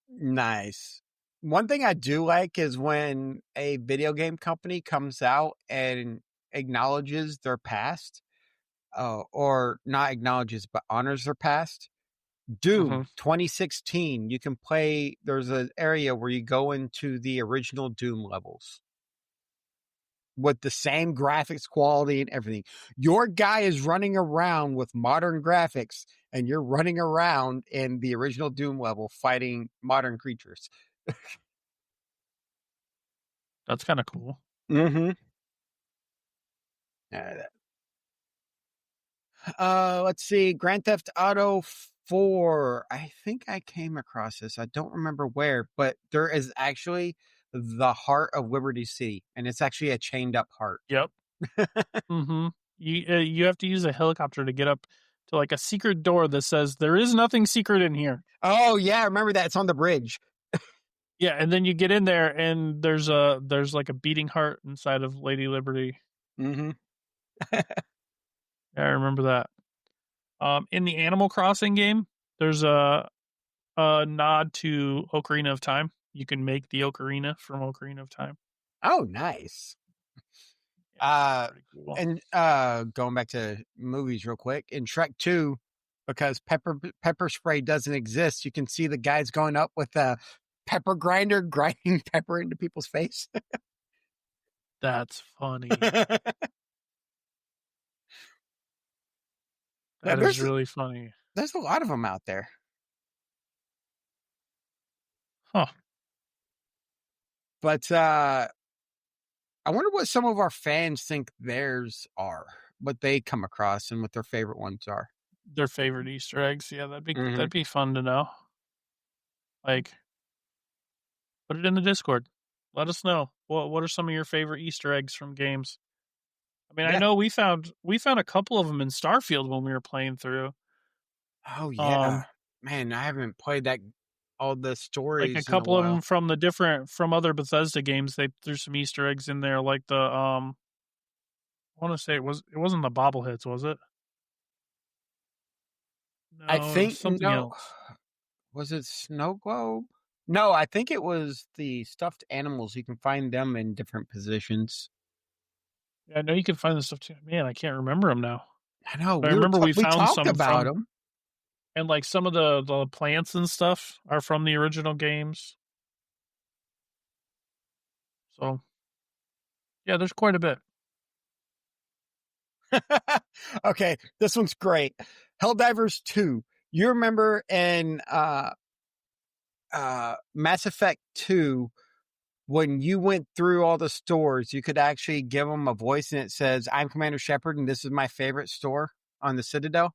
Speaker 3: Nice. One thing I do like is when a video game company comes out and acknowledges their past, or not acknowledges, but honors their past. Doom 2016, you can play, there's an area where you go into the original Doom levels with the same graphics quality and everything. Your guy is running around with modern graphics, and you're running around in the original Doom level fighting modern creatures.
Speaker 2: That's kind of cool.
Speaker 3: Mm-hmm. Let's see. Grand Theft Auto 4. I think I came across this. I don't remember where, but there is actually the heart of Liberty City, and it's actually a chained up heart.
Speaker 2: Yep. You have to use a helicopter to get up to like a secret door that says there is nothing secret in here.
Speaker 3: Oh yeah, I remember that. It's on the bridge.
Speaker 2: Yeah, and then you get in there and there's like a beating heart inside of Lady Liberty.
Speaker 3: Mm-hmm.
Speaker 2: Yeah, I remember that. In the Animal Crossing game, there's a nod to Ocarina of Time. You can make the ocarina from Ocarina of Time.
Speaker 3: Oh, nice.
Speaker 2: Yeah, pretty cool.
Speaker 3: And going back to movies real quick, in Shrek 2, because pepper spray doesn't exist, you can see the guys going up with a pepper grinder grinding pepper into people's face.
Speaker 2: That's funny.
Speaker 3: Yeah,
Speaker 2: That is really funny.
Speaker 3: There's a lot of them out there.
Speaker 2: Huh.
Speaker 3: But I wonder what some of our fans think theirs are, what they come across, and what their favorite ones are.
Speaker 2: Their favorite Easter eggs. Yeah, that'd be fun to know. Like, put it in the Discord. Let us know. What are some of your favorite Easter eggs from games? I mean, I know we found a couple of them in Starfield when we were playing through.
Speaker 3: Oh yeah, man, I haven't played that all the stories
Speaker 2: like a
Speaker 3: in a
Speaker 2: couple of
Speaker 3: while.
Speaker 2: them from other Bethesda games. They threw some Easter eggs in there, like the I want to say it wasn't the bobbleheads, was it? No,
Speaker 3: I
Speaker 2: it was
Speaker 3: think
Speaker 2: something else.
Speaker 3: Was it Snow Globe? No, I think it was the stuffed animals. You can find them in different positions.
Speaker 2: Yeah, I know you can find this stuff too. Man, I can't remember them now.
Speaker 3: I know.
Speaker 2: But I remember we found
Speaker 3: talked
Speaker 2: some
Speaker 3: about
Speaker 2: from,
Speaker 3: them.
Speaker 2: and like some of the plants and stuff are from the original games. So, yeah, there's quite a bit.
Speaker 3: Okay, this one's great. Helldivers 2. You remember in Mass Effect 2, when you went through all the stores, you could actually give them a voice and it says, "I'm Commander Shepard and this is my favorite store on the Citadel."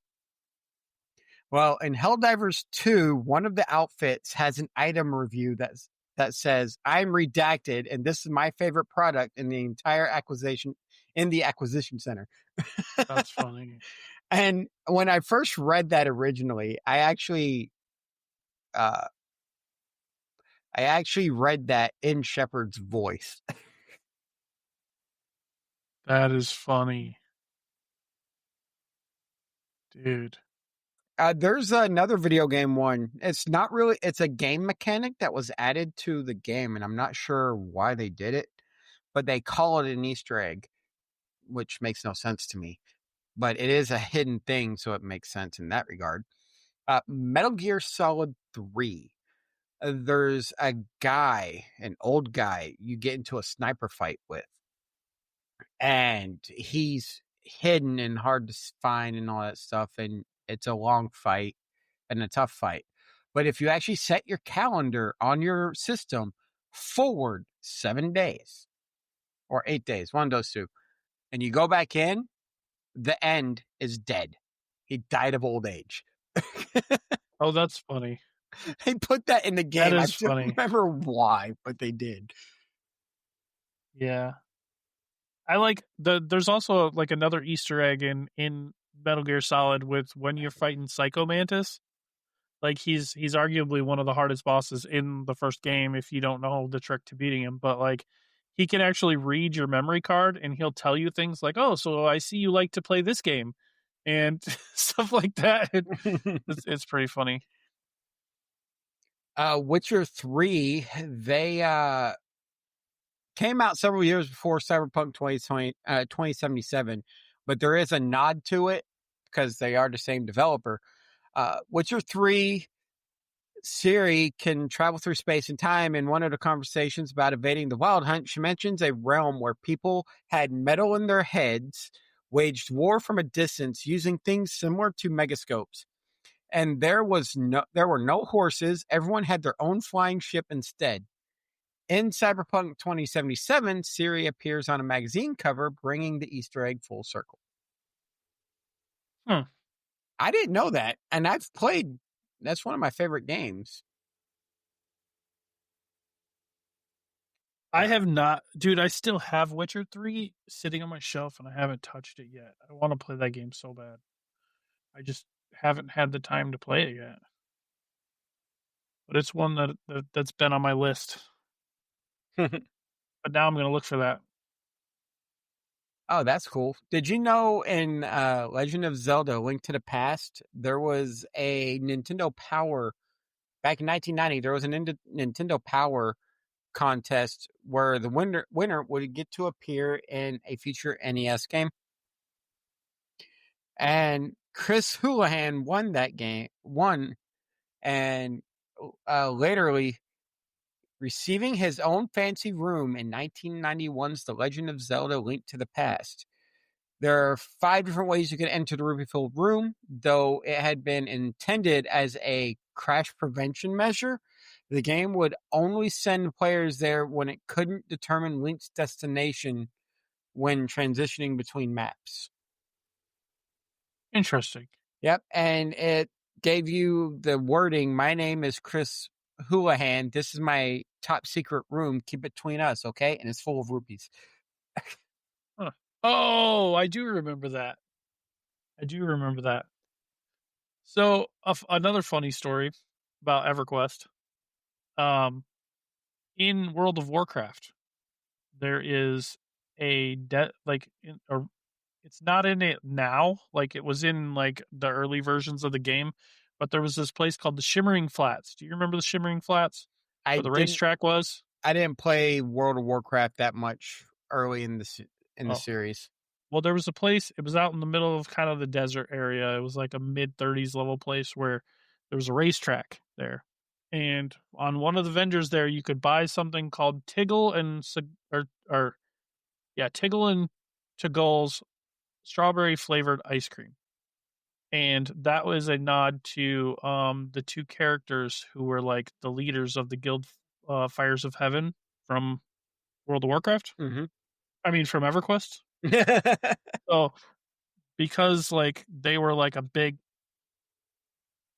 Speaker 3: Well, in Helldivers 2, one of the outfits has an item review that says, "I'm redacted and this is my favorite product in the entire acquisition center."
Speaker 2: That's funny.
Speaker 3: And when I first read that originally, I actually read that in Shepard's voice.
Speaker 2: That is funny. Dude.
Speaker 3: There's another video game one. It's not really, it's a game mechanic that was added to the game, and I'm not sure why they did it, but they call it an Easter egg, which makes no sense to me. But it is a hidden thing, so it makes sense in that regard. Metal Gear Solid 3. There's a guy, an old guy, you get into a sniper fight with, and he's hidden and hard to find and all that stuff, and it's a long fight and a tough fight. But if you actually set your calendar on your system forward 7 days or 8 days, one of those two, and you go back in, the end is dead. He died of old age.
Speaker 2: Oh, that's funny.
Speaker 3: They put that in the game.
Speaker 2: That
Speaker 3: I
Speaker 2: is
Speaker 3: don't
Speaker 2: funny.
Speaker 3: remember why, but they did.
Speaker 2: Yeah. I like there's also like another Easter egg in Metal Gear Solid with when you're fighting Psycho Mantis. Like he's arguably one of the hardest bosses in the first game if you don't know the trick to beating him, but like he can actually read your memory card and he'll tell you things like, "Oh, so I see you like to play this game." And stuff like that. It's pretty funny.
Speaker 3: Witcher 3, they came out several years before Cyberpunk 2077, but there is a nod to it because they are the same developer. Witcher 3, Ciri can travel through space and time. In one of the conversations about evading the Wild Hunt, she mentions a realm where people had metal in their heads, waged war from a distance using things similar to megascopes. And there were no horses. Everyone had their own flying ship instead. In Cyberpunk 2077, Ciri appears on a magazine cover, bringing the Easter egg full circle.
Speaker 2: Hmm.
Speaker 3: I didn't know that, and I've played. That's one of my favorite games.
Speaker 2: I have not, dude. I still have Witcher 3 sitting on my shelf, and I haven't touched it yet. I want to play that game so bad. I just haven't had the time to play it yet. But it's one that's been on my list. But now I'm going to look for that.
Speaker 3: Oh, that's cool. Did you know in Legend of Zelda: Link to the Past, there was a Nintendo Power back in 1990? There was a Nintendo Power contest where the winner would get to appear in a future NES game, and Chris Houlihan won that game. And laterally receiving his own fancy room in 1991's The Legend of Zelda: Link to the Past. There are 5 different ways you can enter the ruby-filled room, though it had been intended as a crash prevention measure. The game would only send players there when it couldn't determine Link's destination when transitioning between maps.
Speaker 2: Interesting.
Speaker 3: Yep, and it gave you the wording, "My name is Chris Houlihan. This is my top secret room. Keep it between us, okay?" And it's full of rupees.
Speaker 2: Huh. Oh, I do remember that. So another funny story about EverQuest. In World of Warcraft, there is it's not in it now, like it was in like the early versions of the game, but there was this place called the Shimmering Flats. Do you remember the Shimmering Flats? Where the racetrack was?
Speaker 3: I didn't play World of Warcraft that much early in the series.
Speaker 2: Well, there was a place, it was out in the middle of kind of the desert area. It was like a mid-30s level place where there was a racetrack there. And on one of the vendors there, you could buy something called Tiggle and Tiggle's strawberry flavored ice cream. And that was a nod to the 2 characters who were like the leaders of the guild, Fires of Heaven from World of Warcraft.
Speaker 3: Mm-hmm.
Speaker 2: I mean, from EverQuest. So, because like they were like a big,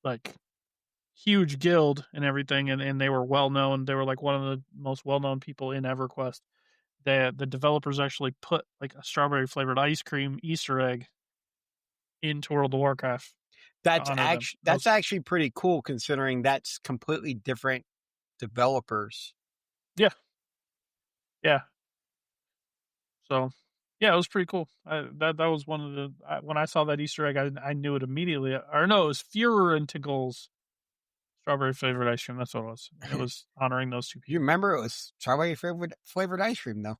Speaker 2: like huge guild and everything, and they were well known. They were like one of the most well known people in EverQuest. The developers actually put like a strawberry flavored ice cream Easter egg into World of Warcraft.
Speaker 3: That's actually pretty cool considering that's completely different developers.
Speaker 2: Yeah. So Yeah, it was pretty cool. That was one of the when I saw that Easter egg, I knew it immediately. Or no, it was Fuhrer and Tiggle's strawberry flavored ice cream. That's what it was. And it was honoring those two
Speaker 3: You
Speaker 2: people.
Speaker 3: remember it was strawberry flavored ice cream, though.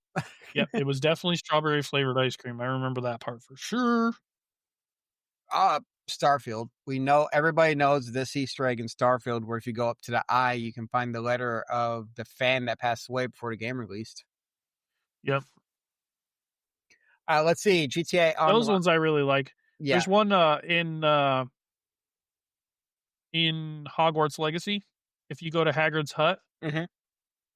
Speaker 2: Yep, it was definitely strawberry flavored ice cream. I remember that part for sure.
Speaker 3: Starfield. We know everybody knows this Easter egg in Starfield, where if you go up to the eye, you can find the letter of the fan that passed away before the game released.
Speaker 2: Yep,
Speaker 3: Let's see, GTA
Speaker 2: those
Speaker 3: Online.
Speaker 2: ones I really like.
Speaker 3: Yeah.
Speaker 2: There's one in Hogwarts Legacy. If you go to Hagrid's hut,
Speaker 3: Mhm.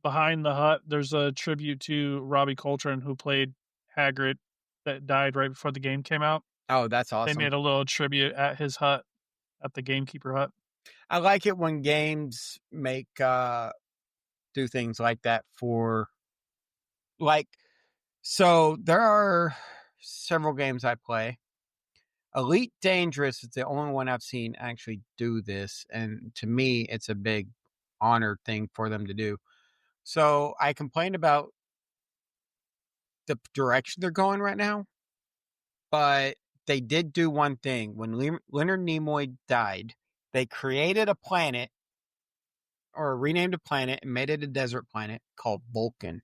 Speaker 2: behind the hut, there's a tribute to Robbie Coltrane, who played Hagrid, that died right before the game came out.
Speaker 3: Oh, that's
Speaker 2: They
Speaker 3: awesome.
Speaker 2: made a little tribute at his hut, at the Gamekeeper hut.
Speaker 3: I like it when games make do things like that for like. So there are several games I play. Elite Dangerous is the only one I've seen actually do this, and to me, it's a big honor thing for them to do. So I complained about the direction they're going right now, but they did do one thing. When Leonard Nimoy died, they created a planet or renamed a planet and made it a desert planet called Vulcan.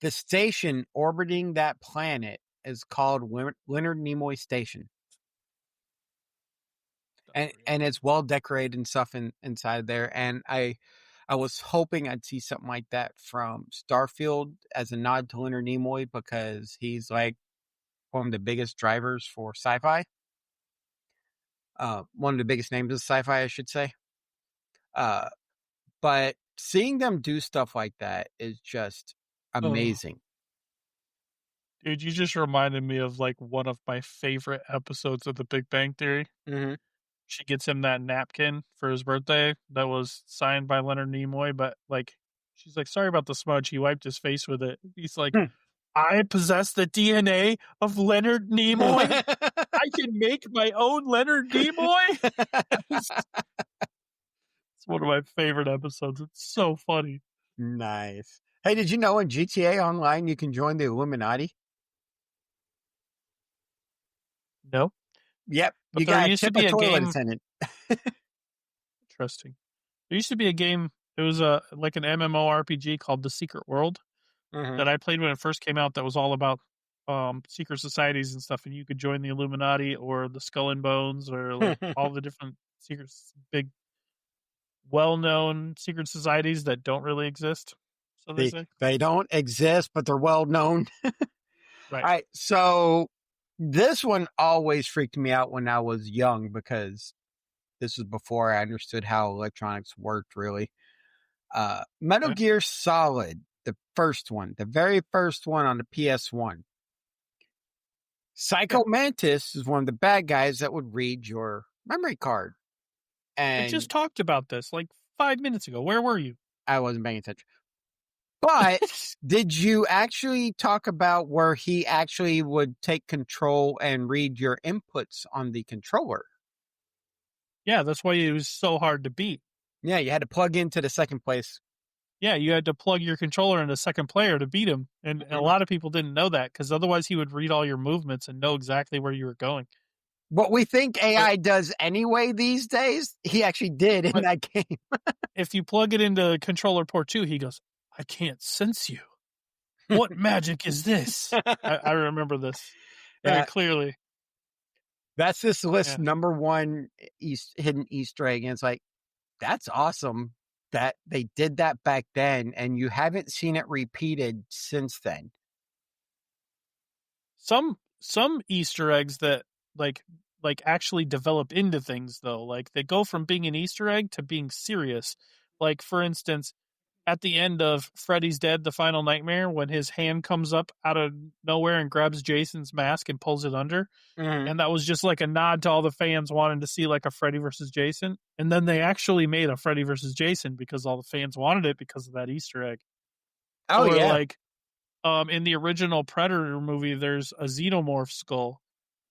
Speaker 3: The station orbiting that planet is called Leonard Nimoy Station. And it's well decorated and stuff inside there. And I was hoping I'd see something like that from Starfield as a nod to Leonard Nimoy, because he's like one of the biggest drivers for sci-fi. One of the biggest names of sci-fi, I should say. But seeing them do stuff like that is just amazing.
Speaker 2: Dude, you just reminded me of like one of my favorite episodes of The Big Bang Theory.
Speaker 3: Mm-hmm.
Speaker 2: She gets him that napkin for his birthday that was signed by Leonard Nimoy, but like she's like, sorry about the smudge. He wiped his face with it. He's like, I possess the DNA of Leonard Nimoy. I can make my own Leonard Nimoy. It's one of my favorite episodes. It's so funny.
Speaker 3: Nice. Hey, did you know in GTA Online you can join the Illuminati?
Speaker 2: No,
Speaker 3: Yep.
Speaker 2: but
Speaker 3: You
Speaker 2: there
Speaker 3: got to
Speaker 2: used to
Speaker 3: tip a
Speaker 2: be a
Speaker 3: toilet
Speaker 2: game.
Speaker 3: attendant.
Speaker 2: Interesting. There used to be a game. It was a like an MMORPG called The Secret World
Speaker 3: Mm-hmm.
Speaker 2: that I played when it first came out. That was all about secret societies and stuff, and you could join the Illuminati or the Skull and Bones or like all the different secrets, big, well-known secret societies that don't really exist. So they say,
Speaker 3: They don't exist, but they're well known.
Speaker 2: right?
Speaker 3: All right. So this one always freaked me out when I was young, because this was before I understood how electronics worked, really. Metal
Speaker 2: Okay.
Speaker 3: Gear Solid, the first one, the very first one on the PS1. Psycho Mantis is one of the bad guys that would read your memory card.
Speaker 2: I
Speaker 3: And
Speaker 2: just talked about this like 5 minutes ago. Where were you?
Speaker 3: I wasn't paying attention. But did you actually talk about where he actually would take control and read your inputs on the controller?
Speaker 2: Yeah, that's why it was so hard to beat.
Speaker 3: Yeah, you had to plug into the second place.
Speaker 2: Yeah, you had to plug your controller into second player to beat him. And a lot of people didn't know that, because otherwise he would read all your movements and know exactly where you were going.
Speaker 3: What we think AI does anyway these days, he actually did in that game.
Speaker 2: If you plug it into controller port 2, he goes, I can't sense you. What magic is this? I remember this very clearly.
Speaker 3: That's this list number one hidden Easter egg. And it's like, that's awesome that they did that back then, and you haven't seen it repeated since then.
Speaker 2: Some Easter eggs that like actually develop into things, though. Like they go from being an Easter egg to being serious. Like, for instance, at the end of Freddy's Dead, The Final Nightmare, when his hand comes up out of nowhere and grabs Jason's mask and pulls it under.
Speaker 3: Mm-hmm.
Speaker 2: And that was just like a nod to all the fans wanting to see like a Freddy versus Jason. And then they actually made a Freddy versus Jason because all the fans wanted it because of that Easter egg.
Speaker 3: Oh,
Speaker 2: or
Speaker 3: yeah.
Speaker 2: like in the original Predator movie, there's a xenomorph skull.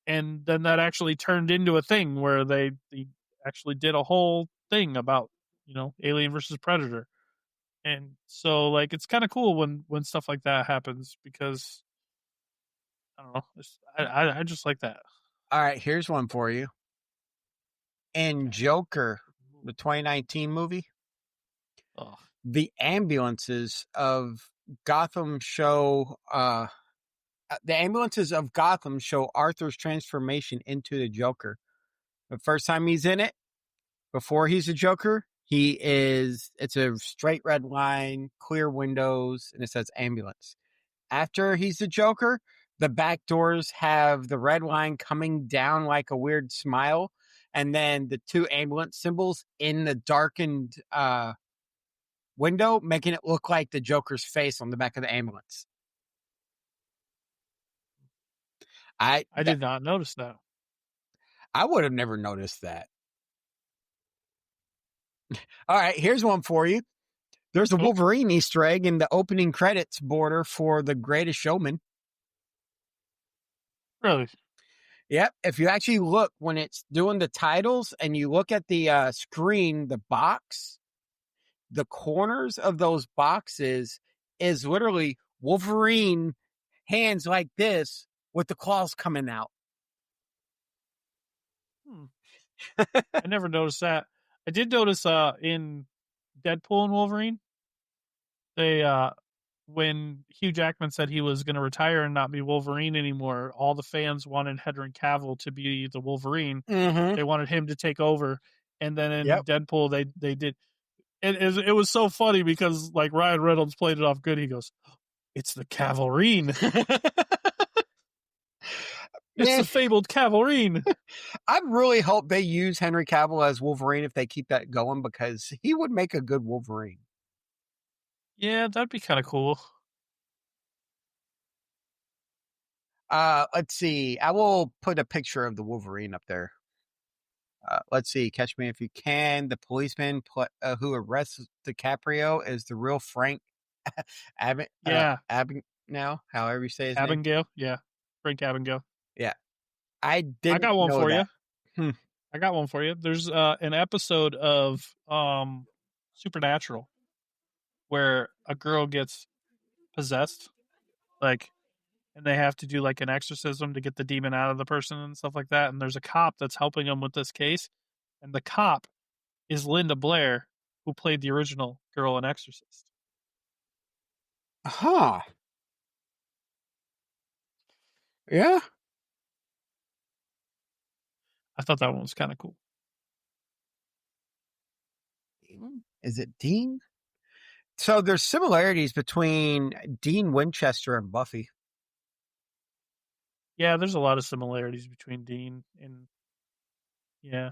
Speaker 2: And then that actually turned into a thing where they actually did a whole thing about, Alien versus Predator. And so like it's kind of cool when stuff like that happens, because I don't know. I just like that.
Speaker 3: All right, here's one for you. In Joker, the 2019 movie,
Speaker 2: Oh,
Speaker 3: the ambulances of Gotham show Arthur's transformation into the Joker. The first time he's in it, before he's a Joker, it's a straight red line, clear windows, and it says ambulance. After he's the Joker, the back doors have the red line coming down like a weird smile, and then the two ambulance symbols in the darkened window, making it look like the Joker's face on the back of the ambulance.
Speaker 2: I did not notice that.
Speaker 3: I would have never noticed that. All right, here's one for you. There's a Wolverine Easter egg in the opening credits border for The Greatest Showman.
Speaker 2: Really?
Speaker 3: Yep. If you actually look when it's doing the titles and you look at the screen, the box, the corners of those boxes is literally Wolverine hands like this with the claws coming out.
Speaker 2: I never noticed that. I did notice in Deadpool and Wolverine, they when Hugh Jackman said he was going to retire and not be Wolverine anymore, all the fans wanted Henry Cavill to be the Wolverine.
Speaker 3: Mm-hmm.
Speaker 2: They wanted him to take over, and then in
Speaker 3: Yep.
Speaker 2: Deadpool they did. It was so funny because like Ryan Reynolds played it off good. He goes, "It's the Cavalrine." It's the fabled Cavalrine.
Speaker 3: I really hope they use Henry Cavill as Wolverine if they keep that going, because he would make a good Wolverine.
Speaker 2: Yeah, that'd be kind of cool.
Speaker 3: Let's see. I will put a picture of the Wolverine up there. Let's see. Catch Me If You Can. The policeman who arrests DiCaprio is the real Frank Abagnale, however you say his name.
Speaker 2: Abigail, yeah. Frank Abagnale.
Speaker 3: Yeah. I got
Speaker 2: one for
Speaker 3: that.
Speaker 2: you. I got one for you. There's an episode of Supernatural where a girl gets possessed, like, and they have to do like an exorcism to get the demon out of the person and stuff like that. And there's a cop that's helping them with this case, and the cop is Linda Blair, who played the original girl in Exorcist.
Speaker 3: Huh. Yeah.
Speaker 2: I thought that one was kind of cool.
Speaker 3: Is it Dean? So there's similarities between Dean Winchester and Buffy.
Speaker 2: Yeah, there's a lot of similarities between Dean and yeah.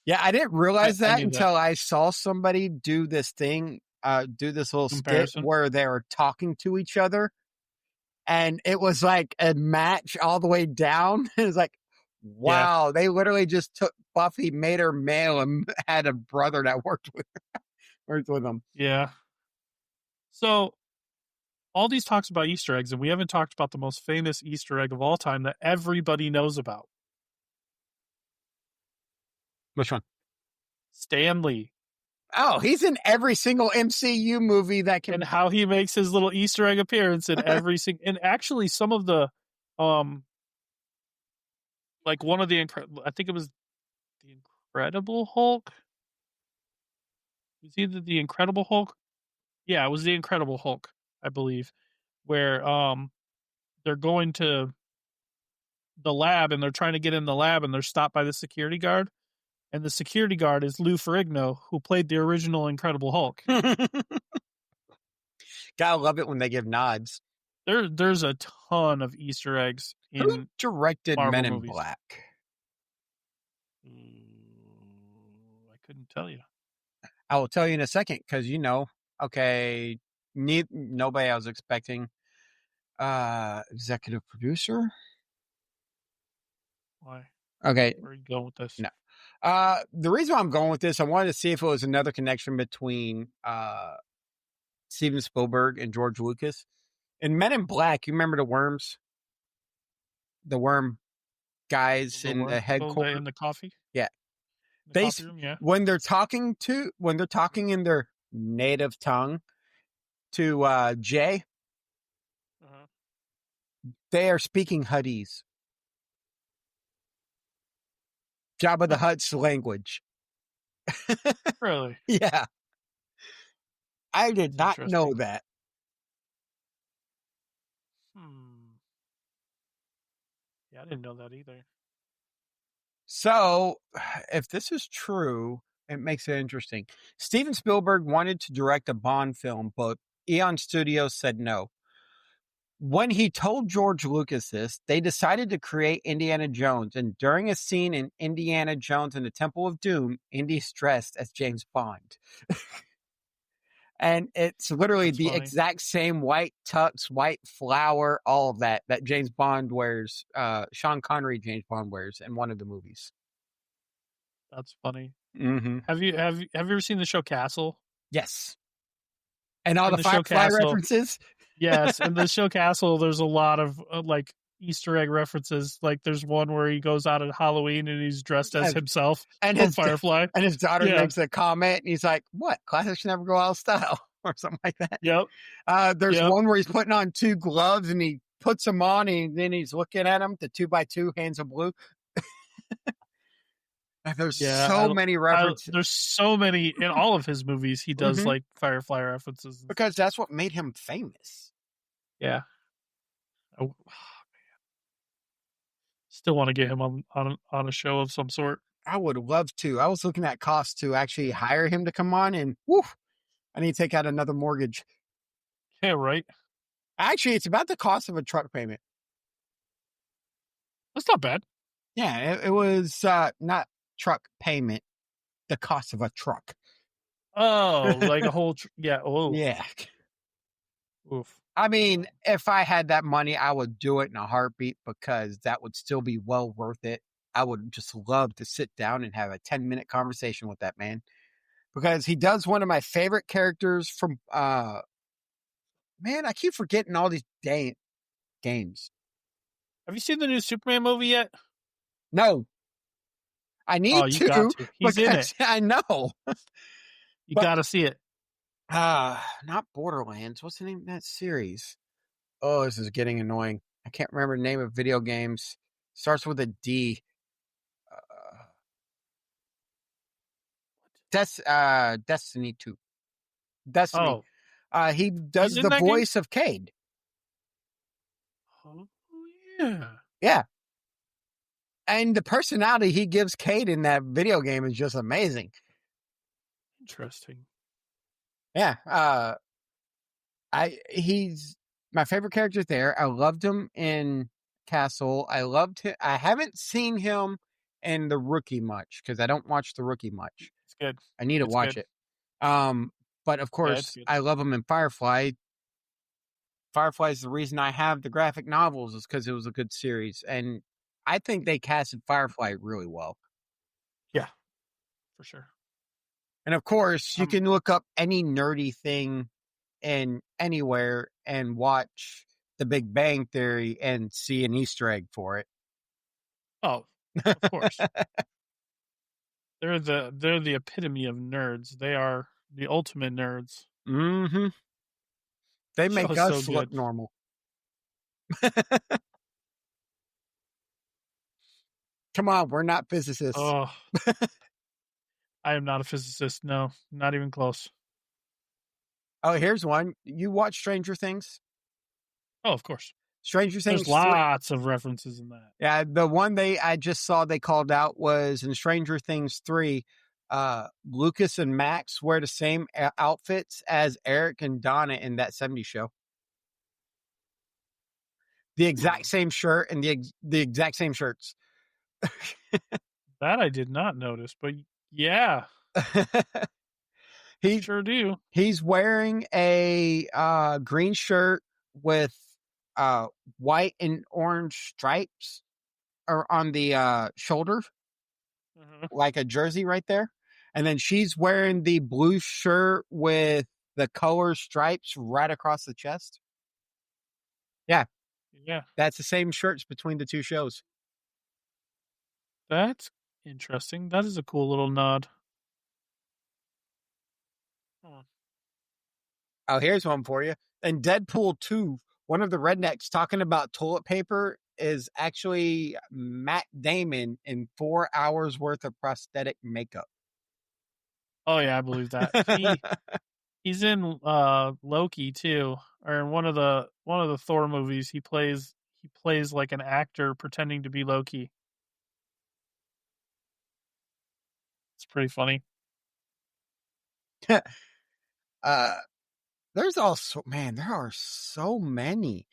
Speaker 3: Yeah, I didn't realize that until I saw somebody do this thing, do this little skit where they were talking to each other. And it was like a match all the way down. It was like, wow, they literally just took Buffy, made her male, and had a brother that worked with them.
Speaker 2: Yeah. So all these talks about Easter eggs, and we haven't talked about the most famous Easter egg of all time that everybody knows about.
Speaker 3: Which one?
Speaker 2: Stan Lee.
Speaker 3: Oh, he's in every single MCU movie that can.
Speaker 2: And how he makes his little Easter egg appearance in every single. And actually, some of the, like one of the, I think it was the Incredible Hulk. It was either the Incredible Hulk. Yeah, it was the Incredible Hulk, I believe, where they're going to the lab and they're trying to get in the lab and they're stopped by the security guard. And the security guard is Lou Ferrigno, who played the original Incredible Hulk.
Speaker 3: Gotta love it when they give nods.
Speaker 2: There's a ton of Easter eggs in
Speaker 3: Who directed
Speaker 2: Marvel
Speaker 3: Men in
Speaker 2: movies.
Speaker 3: Black?
Speaker 2: I couldn't tell you.
Speaker 3: I will tell you in a second, because okay, nobody I was expecting. Executive producer?
Speaker 2: Why?
Speaker 3: Okay.
Speaker 2: Where are you going with this?
Speaker 3: No. The reason why I'm going with this, I wanted to see if it was another connection between Steven Spielberg and George Lucas. In Men in Black, you remember the worms? The worm guys in the headquarters?
Speaker 2: In the coffee?
Speaker 3: Yeah.
Speaker 2: Coffee room, yeah.
Speaker 3: When they're talking in their native tongue to Jay, They are speaking Huttese. Jabba the Hutt's language.
Speaker 2: Really?
Speaker 3: Yeah. I did
Speaker 2: That's
Speaker 3: not
Speaker 2: interesting.
Speaker 3: know that.
Speaker 2: Yeah, I didn't know that either.
Speaker 3: So, if this is true, it makes it interesting. Steven Spielberg wanted to direct a Bond film, but Eon Studios said no. When he told George Lucas this, they decided to create Indiana Jones. And during a scene in Indiana Jones and the Temple of Doom, Indy's dressed as James Bond. And it's literally
Speaker 2: That's
Speaker 3: the
Speaker 2: funny.
Speaker 3: exact same white tux, white flower, all of that James Bond wears, Sean Connery James Bond wears in one of the movies.
Speaker 2: That's funny.
Speaker 3: Mm-hmm.
Speaker 2: Have you ever seen the show Castle?
Speaker 3: Yes. And all
Speaker 2: In
Speaker 3: the
Speaker 2: the show
Speaker 3: Firefly
Speaker 2: Castle,
Speaker 3: references?
Speaker 2: yes. In the show Castle, there's a lot of like Easter egg references. Like there's one where he goes out at Halloween and he's dressed as himself
Speaker 3: and
Speaker 2: from
Speaker 3: his
Speaker 2: Firefly.
Speaker 3: and his daughter
Speaker 2: Yeah.
Speaker 3: makes a comment, and he's like, "What? Classics never go out of style," or something like that.
Speaker 2: Yep.
Speaker 3: There's
Speaker 2: Yep.
Speaker 3: one where he's putting on 2 gloves, and he puts them on, and then he's looking at them, the 2x2 hands of blue. There's so many references.
Speaker 2: There's so many in all of his movies. He does like Firefly references
Speaker 3: because that's what made him famous.
Speaker 2: Yeah. Oh, man. Still want to get him on a show of some sort.
Speaker 3: I would love to. I was looking at costs to actually hire him to come on, and I need to take out another mortgage.
Speaker 2: Yeah, right.
Speaker 3: Actually, it's about the cost of a truck payment.
Speaker 2: That's not bad.
Speaker 3: Yeah, it was not truck payment, the cost of a truck.
Speaker 2: Oh, like a whole yeah. Oh,
Speaker 3: yeah.
Speaker 2: Oof.
Speaker 3: I mean, if I had that money, I would do it in a heartbeat because that would still be well worth it. I would just love to sit down and have a 10-minute conversation with that man because he does one of my favorite characters from, man, I keep forgetting all these games.
Speaker 2: Have you seen the new Superman movie yet?
Speaker 3: No. I need
Speaker 2: you got to. He's in it.
Speaker 3: I know.
Speaker 2: You got to see it.
Speaker 3: Not Borderlands. What's the name of that series? Oh, this is getting annoying. I can't remember the name of video games. Starts with a D. Destiny 2. Destiny.
Speaker 2: Oh.
Speaker 3: He does the voice of Cade.
Speaker 2: Oh, yeah.
Speaker 3: Yeah. And the personality he gives Cade in that video game is just amazing.
Speaker 2: Interesting.
Speaker 3: Yeah. He's my favorite character there. I loved him in Castle. I loved him. I haven't seen him in The Rookie much because I don't watch The Rookie much.
Speaker 2: It's good.
Speaker 3: I need to watch it. But of course, I love him in Firefly. Firefly is the reason I have the graphic novels is because it was a good series. And I think they casted Firefly really well.
Speaker 2: Yeah, for sure.
Speaker 3: And of course, you can look up any nerdy thing in anywhere and watch The Big Bang Theory and see an Easter egg for it.
Speaker 2: Oh, of course. They're the epitome of nerds. They are the ultimate nerds.
Speaker 3: Mm-hmm. They make us look normal. Come on, we're not physicists.
Speaker 2: Oh, I am not a physicist. No, not even close.
Speaker 3: Oh, here's one. You watch Stranger Things?
Speaker 2: Oh, of course.
Speaker 3: Stranger Things.
Speaker 2: There's lots of references in that.
Speaker 3: Yeah, the one I just saw they called out was in Stranger Things 3. Lucas and Max wear the same outfits as Eric and Donna in that 70s show. The exact same shirt and the exact same shirts.
Speaker 2: That I did not notice, but yeah.
Speaker 3: He
Speaker 2: sure do.
Speaker 3: He's wearing a green shirt with white and orange stripes on the shoulder, like a jersey right there. And then she's wearing the blue shirt with the color stripes right across the chest. Yeah.
Speaker 2: Yeah.
Speaker 3: That's the same shirts between the two shows.
Speaker 2: That's interesting. That is a cool little nod.
Speaker 3: Oh, here's one for you. In Deadpool 2, one of the rednecks talking about toilet paper is actually Matt Damon in 4 hours worth of prosthetic makeup.
Speaker 2: Oh yeah, I believe that. He's in Loki too, or in one of the Thor movies. He plays like an actor pretending to be Loki. It's pretty funny.
Speaker 3: uh, there's also, man, there are so many.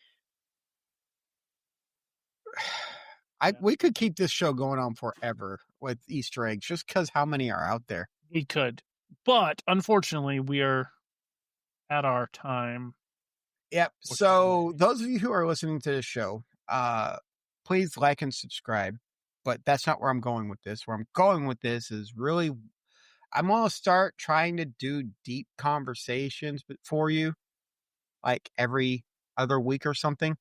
Speaker 2: Yeah.
Speaker 3: We could keep this show going on forever with Easter eggs just because how many are out there.
Speaker 2: We could, but unfortunately, we are at our time.
Speaker 3: Yep.
Speaker 2: Which
Speaker 3: So
Speaker 2: is-
Speaker 3: those of you who are listening to this show, please like and subscribe. But that's not where I'm going with this. Where I'm going with this is really, I'm going to start trying to do deep conversations for you, like every other week or something.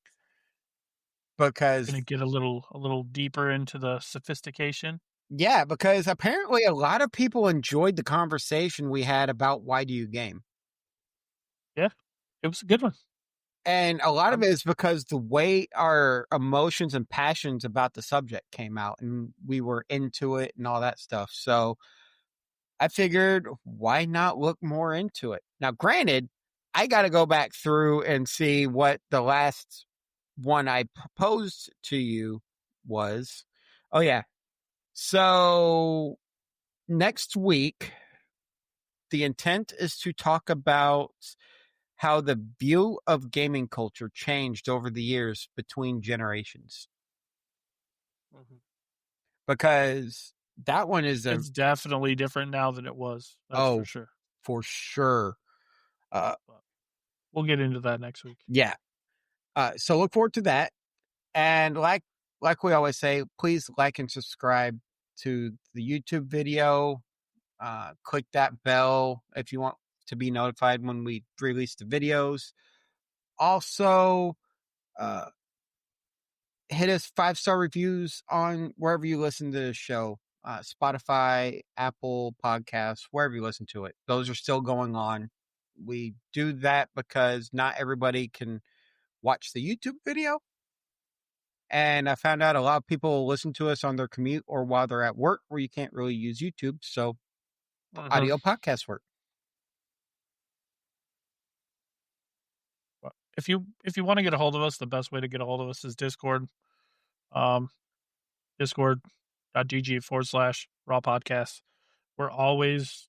Speaker 3: Because
Speaker 2: Gonna get a little deeper into the sophistication.
Speaker 3: yeah, because apparently a lot of people enjoyed the conversation we had about why do you game.
Speaker 2: Yeah, it was a good one.
Speaker 3: And a lot of it is because the way our emotions and passions about the subject came out and we were into it and all that stuff. So I figured, why not look more into it? Now, granted, I got to go back through and see what the last one I proposed to you was. Oh, yeah. So next week, the intent is to talk about how the view of gaming culture changed over the years between generations. Because that one is
Speaker 2: It's definitely different now than it was. That's for sure.
Speaker 3: For sure.
Speaker 2: But we'll get into that next week.
Speaker 3: Yeah. So look forward to that. And like we always say, please like and subscribe to the YouTube video. Click that bell if you want to be notified when we release the videos. Also, hit us 5-star reviews on wherever you listen to the show. Spotify, Apple Podcasts, wherever you listen to it. Those are still going on. We do that because not everybody can watch the YouTube video. And I found out a lot of people listen to us on their commute or while they're at work where you can't really use YouTube. So audio podcasts work.
Speaker 2: If you want to get a hold of us, the best way to get a hold of us is Discord. Discord.gg/raw podcast. We're always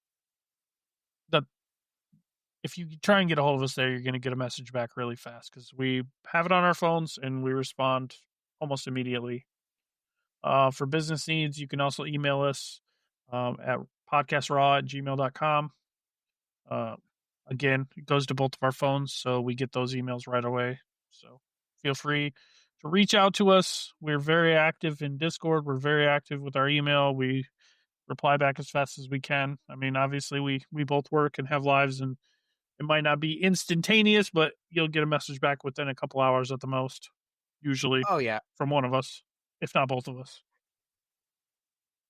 Speaker 2: if you try and get a hold of us there, you're going to get a message back really fast because we have it on our phones and we respond almost immediately. For business needs, you can also email us at podcastraw@gmail.com. Again, it goes to both of our phones, so we get those emails right away. So feel free to reach out to us. We're very active in Discord. We're very active with our email. We reply back as fast as we can. I mean, obviously, we both work and have lives, and it might not be instantaneous, but you'll get a message back within a couple hours at the most, usually.
Speaker 3: Oh, yeah.
Speaker 2: From one of us, if not both of us.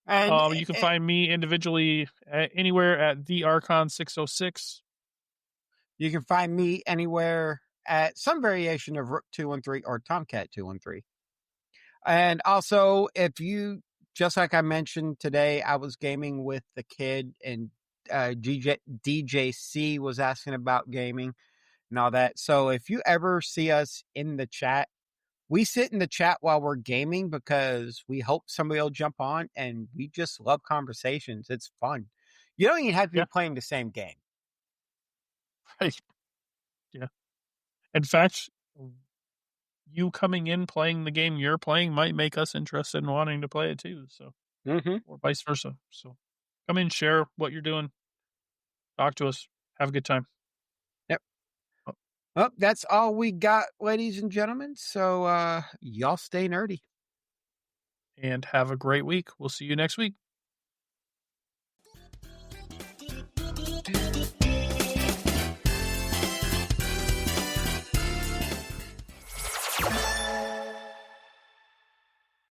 Speaker 3: And
Speaker 2: you can find me individually anywhere at the Archon 606.
Speaker 3: You can find me anywhere at some variation of Rook 213 or Tomcat 213. And also, if you, just like I mentioned today, I was gaming with the kid and DJC was asking about gaming and all that. So if you ever see us in the chat, we sit in the chat while we're gaming because we hope somebody will jump on and we just love conversations. It's fun. You don't even have to be playing the same game.
Speaker 2: Right. Yeah. In fact, you coming in playing the game you're playing might make us interested in wanting to play it too. So, or vice versa. So, come in, share what you're doing, talk to us, have a good time.
Speaker 3: Yep. Well, that's all we got, ladies and gentlemen. So, y'all stay nerdy
Speaker 2: and have a great week. We'll see you next week.